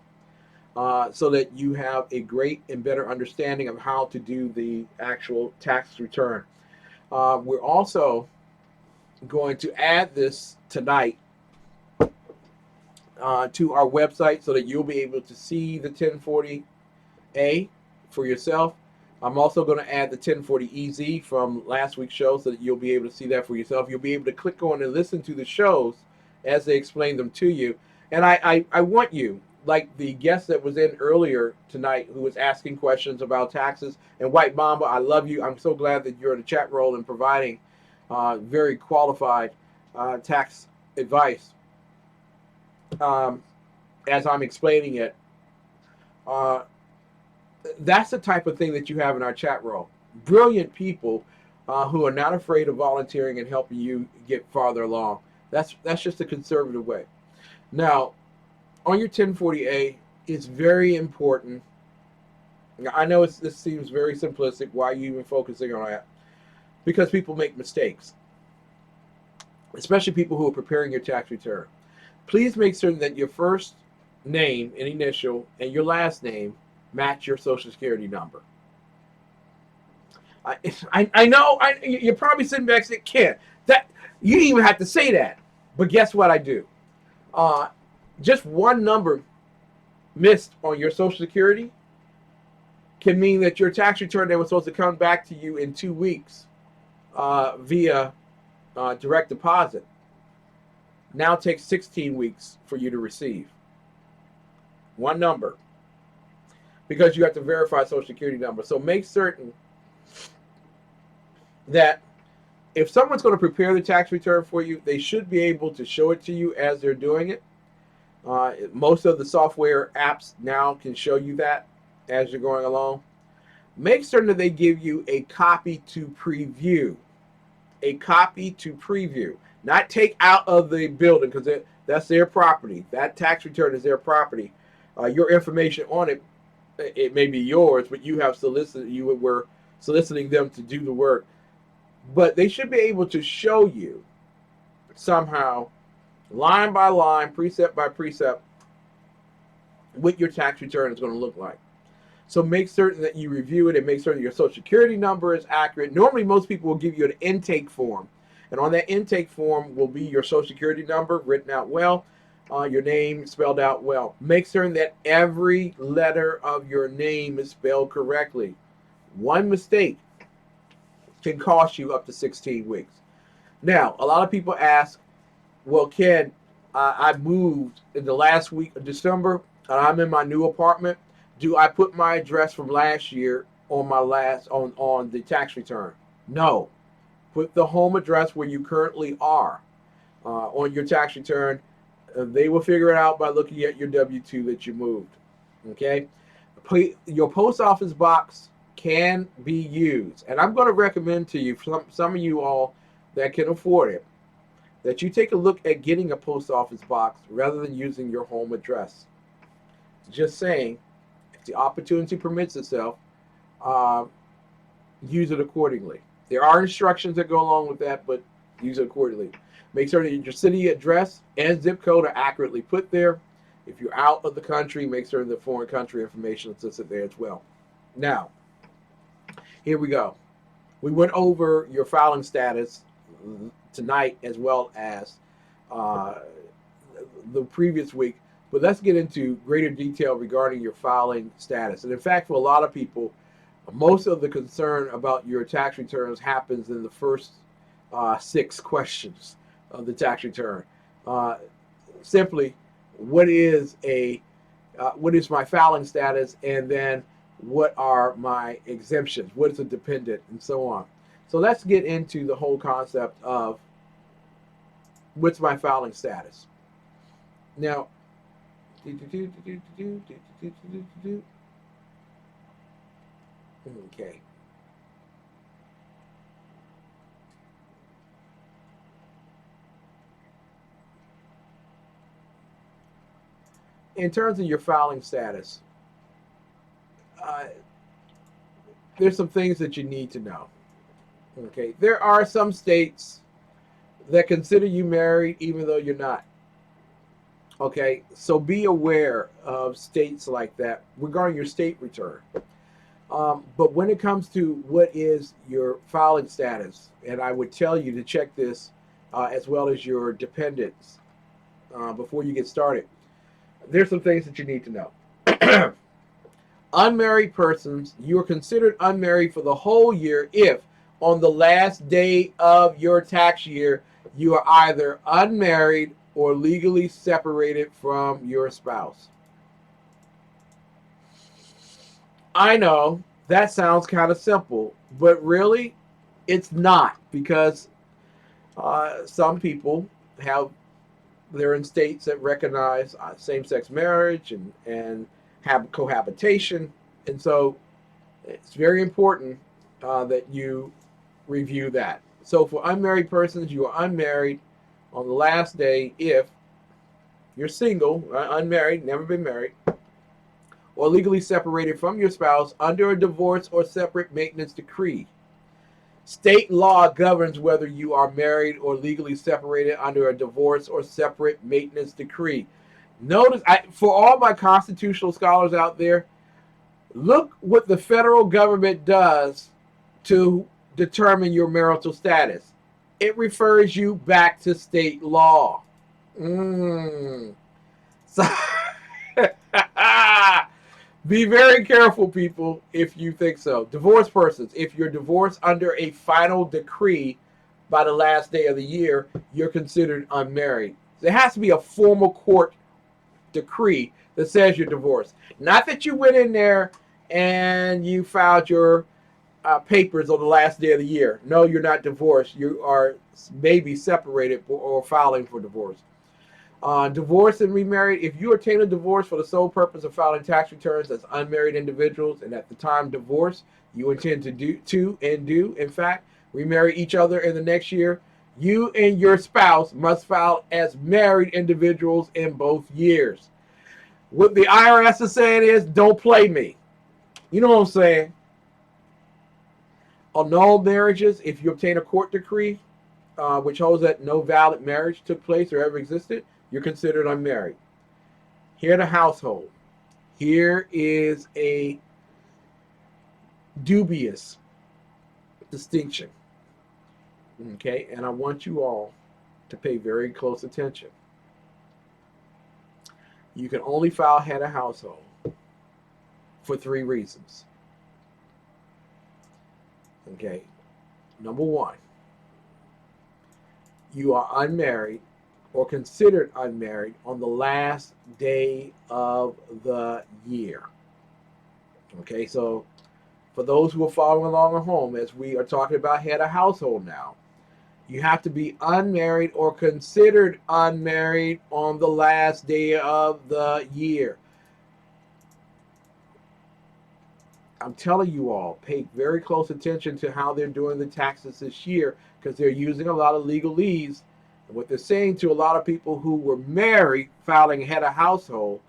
S1: so that you have a great and better understanding of how to do the actual tax return. We're also going to add this tonight to our website so that you'll be able to see the 1040A for yourself. I'm also going to add the 1040EZ from last week's show so that you'll be able to see that for yourself. You'll be able to click on and listen to the shows as they explain them to you. And I want you, like the guest that was in earlier tonight who was asking questions about taxes, and White Mamba, I love you. I'm so glad that you're in the chat roll and providing very qualified tax advice. As I'm explaining it, that's the type of thing that you have in our chat roll. Brilliant people who are not afraid of volunteering and helping you get farther along. That's just a conservative way. Now, on your 1040A, it's very important. I know this seems very simplistic. Why are you even focusing on that? Because people make mistakes, especially people who are preparing your tax return. Please make certain that your first name and initial and your last name match your Social Security number. I know you're probably sitting back saying, "Ken, that you didn't even have to say that," but guess what I do? Just one number missed on your Social Security can mean that your tax return that was supposed to come back to you in 2 weeks via direct deposit now takes 16 weeks for you to receive. One number. because you have to verify Social Security number. So make certain that if someone's going to prepare the tax return for you, they should be able to show it to you as they're doing it. Most of the software apps now can show you that as you're going along. Make certain that they give you a copy to preview. A copy to preview. Not take out of the building, because that's their property. That tax return is their property. Your information on it, it may be yours, but you were soliciting them to do the work. But they should be able to show you somehow, line by line, precept by precept, what your tax return is going to look like. So make certain that you review it and make certain your Social Security number is accurate. Normally, most people will give you an intake form. And on that intake form will be your Social Security number written out well, your name spelled out well. Make certain that every letter of your name is spelled correctly. One mistake can cost you up to 16 weeks. Now, a lot of people ask, well, Ken, I moved in the last week of December, and I'm in my new apartment. Do I put my address from last year on on the tax return? No. Put the home address where you currently are on your tax return. They will figure it out by looking at your W-2 that you moved. Okay? Your post office box can be used. And I'm going to recommend to you, some of you all that can afford it, that you take a look at getting a post office box rather than using your home address. Just saying, if the opportunity permits itself, use it accordingly. There are instructions that go along with that, but use it accordingly. Make sure that your city address and zip code are accurately put there. If you're out of the country, make sure the foreign country information is listed there as well. Now, here we go. We went over your filing status tonight as well as the previous week, but let's get into greater detail regarding your filing status. And in fact, for a lot of people, most of the concern about your tax returns happens in the first 6 questions of the tax return. Simply, what is my filing status, and then what are my exemptions? What is a dependent, and so on. So let's get into the whole concept of what's my filing status. Now, okay. In terms of your filing status, there's some things that you need to know. Okay, there are some states that consider you married even though you're not. Okay, so be aware of states like that regarding your state return. But when it comes to what is your filing status, and I would tell you to check this as well as your dependents before you get started, there's some things that you need to know. Unmarried persons, you are considered unmarried for the whole year if on the last day of your tax year you are either unmarried or legally separated from your spouse. I know that sounds kind of simple, but really it's not, because some people they're in states that recognize same-sex marriage and have cohabitation, and so it's very important that you review that. So for unmarried persons, you are unmarried on the last day if you're single, unmarried, never been married, or legally separated from your spouse under a divorce or separate maintenance decree. State law governs whether you are married or legally separated under a divorce or separate maintenance decree. Notice, for all my constitutional scholars out there, look what the federal government does to determine your marital status. It refers you back to state law. So be very careful, people, if you think so. Divorced persons, if you're divorced under a final decree by the last day of the year, you're considered unmarried. There has to be a formal court decree that says you're divorced. Not that you went in there and you filed your papers on the last day of the year. No, you're not divorced. You are maybe separated or filing for divorce. Divorce and remarried. If you obtain a divorce for the sole purpose of filing tax returns as unmarried individuals, and at the time of divorce you intend to do in fact remarry each other in the next year, you and your spouse must file as married individuals in both years. What the IRS is saying is, don't play me. You know what I'm saying? Annul marriages. If you obtain a court decree which holds that no valid marriage took place or ever existed, you're considered unmarried. Here the household. Here is a dubious distinction. Okay, and I want you all to pay very close attention. You can only file head of household for 3 reasons. Okay, number 1, you are unmarried or considered unmarried on the last day of the year. Okay, so for those who are following along at home, as we are talking about head of household now, you have to be unmarried or considered unmarried on the last day of the year. I'm telling you all, pay very close attention to how they're doing the taxes this year, because they're using a lot of legalese. And what they're saying to a lot of people who were married filing head of household,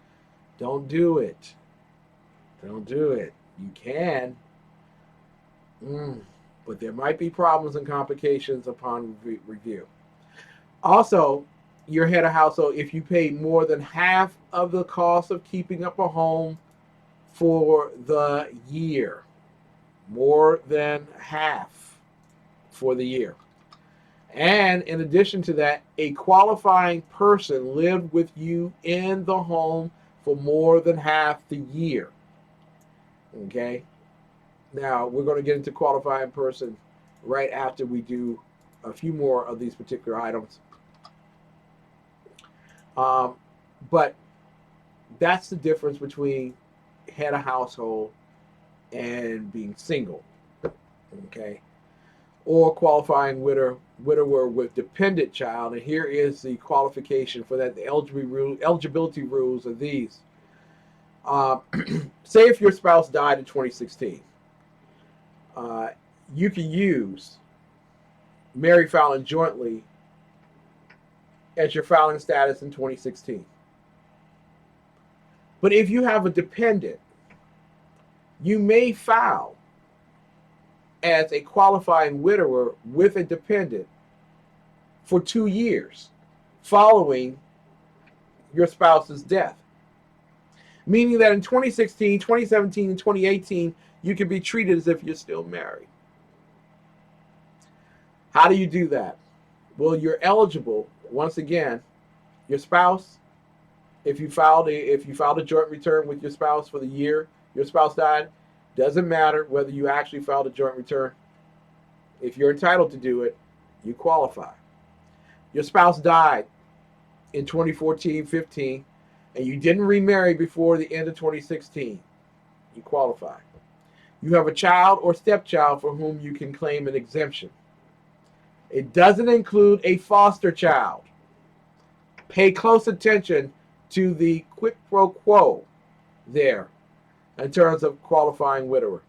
S1: don't do it. Don't do it. You can, but there might be problems and complications upon review. Also, your head of household, if you pay more than half of the cost of keeping up a home for the year, more than half for the year. And in addition to that, a qualifying person lived with you in the home for more than half the year. Okay? Now, we're going to get into qualifying person right after we do a few more of these particular items. But that's the difference between head of household and being single. Okay? Or qualifying widower with dependent child. And here is the qualification for that. The eligibility rules are these. Say if your spouse died in 2016, you can use married filing jointly as your filing status in 2016. But if you have a dependent, you may file as a qualifying widower with a dependent for 2 years following your spouse's death. Meaning that in 2016, 2017, and 2018, you can be treated as if you're still married. How do you do that? Well, you're eligible, once again, your spouse, if you filed a joint return with your spouse for the year your spouse died, doesn't matter whether you actually filed a joint return. If you're entitled to do it, you qualify. Your spouse died in 2014-15, and you didn't remarry before the end of 2016, you qualify. You have a child or stepchild for whom you can claim an exemption. It doesn't include a foster child. Pay close attention to the quid pro quo there in terms of qualifying widower.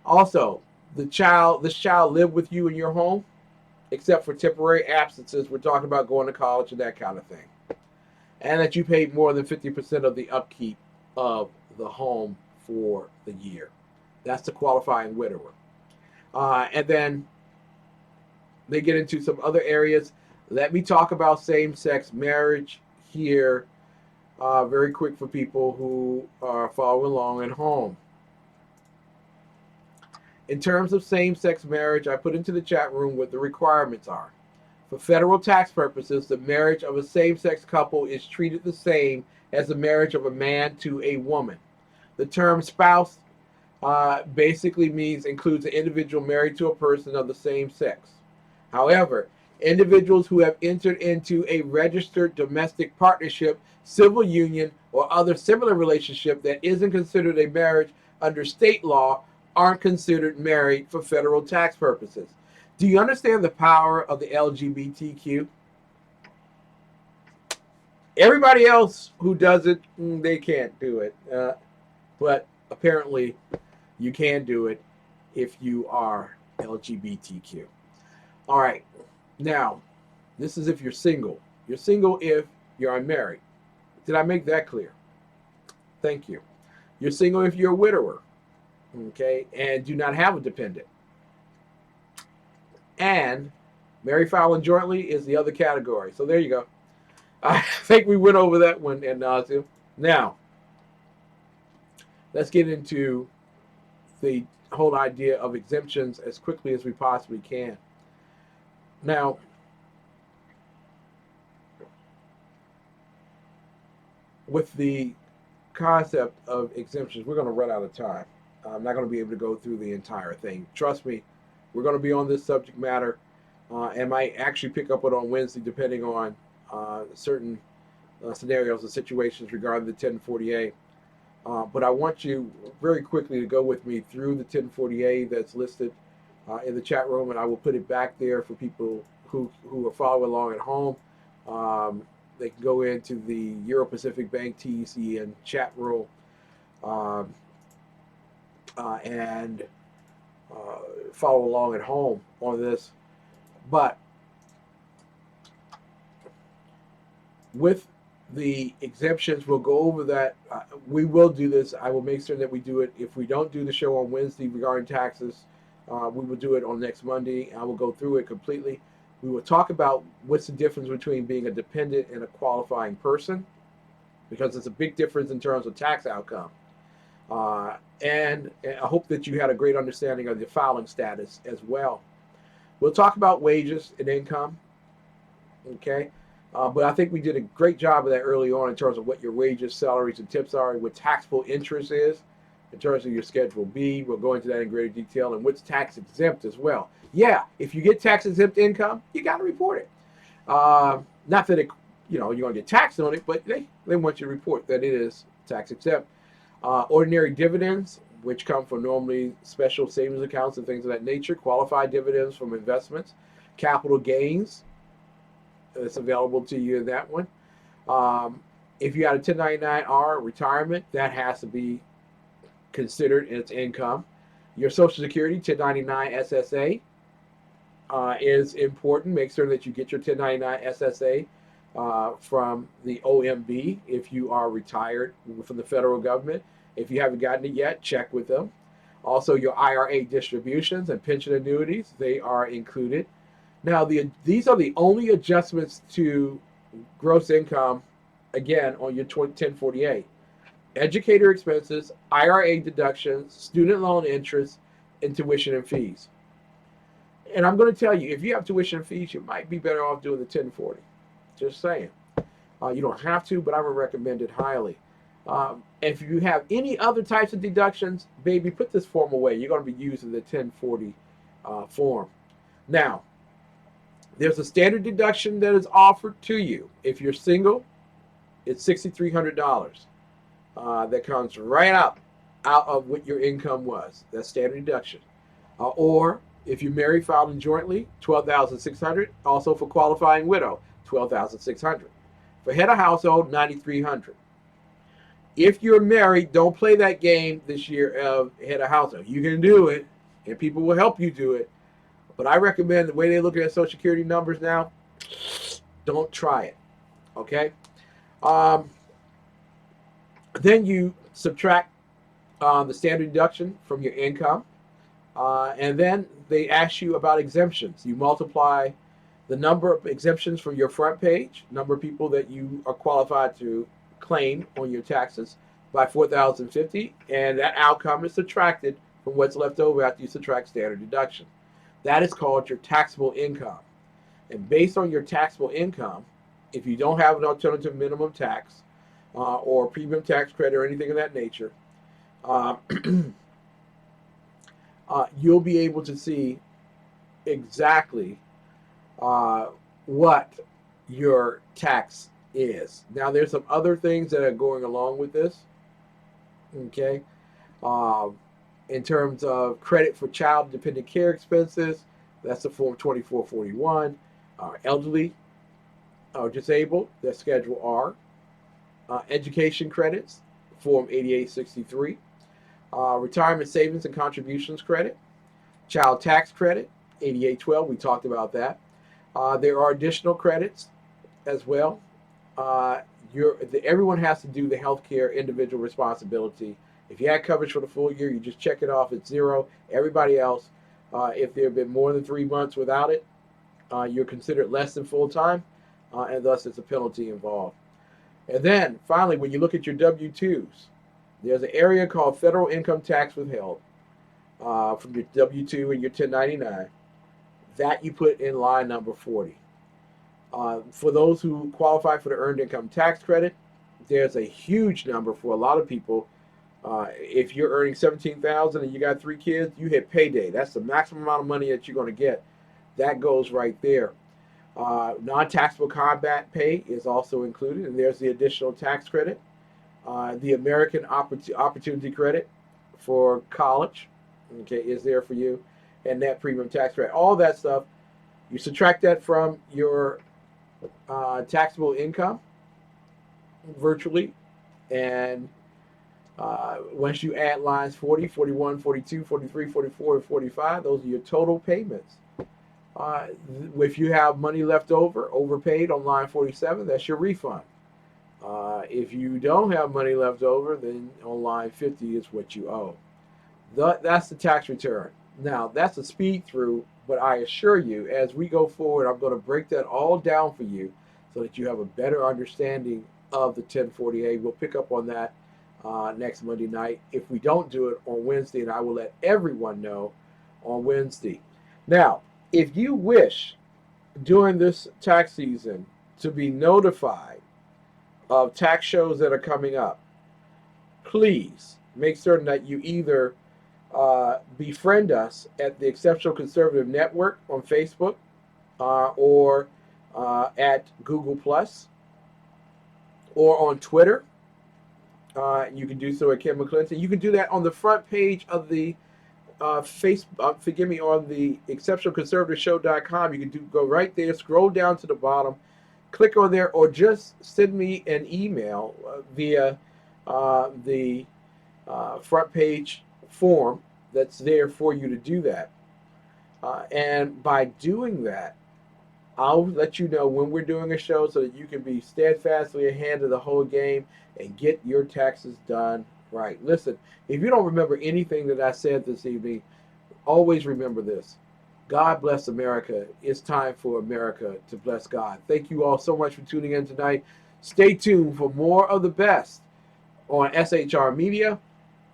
S1: Also, this child lived with you in your home, except for temporary absences. We're talking about going to college and that kind of thing. And that you paid more than 50% of the upkeep of the home for the year. That's the qualifying widower. And then they get into some other areas. Let me talk about same-sex marriage here very quick for people who are following along at home. In terms of same-sex marriage, I put into the chat room what the requirements are. For federal tax purposes, the marriage of a same-sex couple is treated the same as the marriage of a man to a woman. The term spouse basically includes an individual married to a person of the same sex. However, Individuals who have entered into a registered domestic partnership, civil union, or other similar relationship that isn't considered a marriage under state law aren't considered married for federal tax purposes. Do you understand the power of the LGBTQ? Everybody else who does it, they can't do it. But apparently you can do it if you are LGBTQ. All right. Now, this is if you're single. You're single if you're unmarried. Did I make that clear? Thank you. You're single if you're a widower, okay, and do not have a dependent. And married, filing jointly is the other category. So there you go. I think we went over that one ad nauseum. Now, let's get into the whole idea of exemptions as quickly as we possibly can. Now, with the concept of exemptions, we're going to run out of time. I'm not going to be able to go through the entire thing. Trust me, we're going to be on this subject matter and might actually pick up it on Wednesday depending on certain scenarios and situations regarding the 1040A. But I want you very quickly to go with me through the 1040A that's listed in the chat room, and I will put it back there for people who are following along at home. They can go into the Euro Pacific Bank TECN chat room and follow along at home on this. But with the exemptions, we'll go over that. We will do this. I will make sure that we do it. If we don't do the show on Wednesday regarding taxes, we will do it on next Monday. I will go through it completely. We will talk about what's the difference between being a dependent and a qualifying person, because it's a big difference in terms of tax outcome. And I hope that you had a great understanding of the filing status as well. We'll talk about wages and income, okay? But I think we did a great job of that early on in terms of what your wages, salaries, and tips are, and what taxable interest is in terms of your Schedule B. We'll go into that in greater detail, and what's tax exempt as well. Yeah, if you get tax exempt income, you got to report it. Not that it, you're going to get taxed on it, but they want you to report that it is tax exempt. Ordinary dividends, which come from normally special savings accounts and things of that nature. Qualified dividends from investments. Capital gains, it's available to you in that one. If you had a 1099-R retirement, that has to be considered in its income. Your Social Security 1099 SSA is important. Make sure that you get your 1099 SSA from the OMB if you are retired from the federal government. If you haven't gotten it yet, check with them. Also, your IRA distributions and pension annuities, they are included. Now, these are the only adjustments to gross income, again, on your 1048. Educator expenses, IRA deductions, student loan interest, and tuition and fees. And I'm going to tell you, if you have tuition and fees, you might be better off doing the 1040. Just saying. You don't have to, but I would recommend it highly. If you have any other types of deductions, baby, put this form away. You're going to be using the 1040 form. Now, there's a standard deduction that is offered to you. If you're single, it's $6,300. That comes right out of what your income was. That's standard deduction. Or if you're married, filing jointly, $12,600. Also for qualifying widow, $12,600. For head of household, $9,300. If you're married, don't play that game this year of head of household. You can do it, and people will help you do it. But I recommend the way they look at Social Security numbers now, don't try it. Okay? Then you subtract the standard deduction from your income. And then they ask you about exemptions. You multiply the number of exemptions from your front page, number of people that you are qualified to claim on your taxes, by 4,050, and that outcome is subtracted from what's left over after you subtract standard deduction. That is called your taxable income. And based on your taxable income, if you don't have an alternative minimum tax or premium tax credit or anything of that nature, you'll be able to see exactly what your tax is. Now, there's some other things that are going along with this. Okay. In terms of credit for child dependent care expenses, that's the Form 2441. Elderly or disabled, that's Schedule R. Education credits, Form 8863. Retirement savings and contributions credit. Child tax credit, 8812. We talked about that. There are additional credits as well. Everyone has to do the healthcare individual responsibility. If you had coverage for the full year, you just check it off at 0. Everybody else, if there have been more than 3 months without it, you're considered less than full time, and thus it's a penalty involved. And then finally, when you look at your W-2s, there's an area called federal income tax withheld from your W-2 and your 1099. That you put in line number 40. For those who qualify for the earned income tax credit, there's a huge number for a lot of people. If you're earning $17,000 and you got 3 kids, you hit payday. That's the maximum amount of money that you're going to get. That goes right there. Non-taxable combat pay is also included, and there's the additional tax credit. The American Opportunity Credit for college, okay, is there for you, and net premium tax credit. All that stuff, you subtract that from your taxable income virtually, and once you add lines 40, 41, 42, 43, 44, and 45, those are your total payments. If you have money left over, overpaid on line 47, that's your refund. If you don't have money left over, then on line 50 is what you owe. That's the tax return. Now, that's a speed through, but I assure you, as we go forward, I'm going to break that all down for you so that you have a better understanding of the 1040A. We'll pick up on that next Monday night. If we don't do it on Wednesday, and I will let everyone know on Wednesday. Now, if you wish during this tax season to be notified of tax shows that are coming up, please make certain that you either befriend us at the Exceptional Conservative Network on Facebook or at Google Plus or on Twitter. You can do so at Ken McClinton. You can do that on the front page of the on the exceptionalconservativeshow.com. You can go right there, scroll down to the bottom, click on there, or just send me an email via the front page form that's there for you to do that. And by doing that, I'll let you know when we're doing a show so that you can be steadfastly ahead of the whole game and get your taxes done right. Listen, if you don't remember anything that I said this evening, always remember this. God bless America. It's time for America to bless God. Thank you all so much for tuning in tonight. Stay tuned for more of the best on SHR Media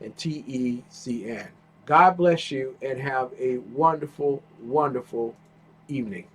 S1: and TECN. God bless you and have a wonderful, wonderful evening.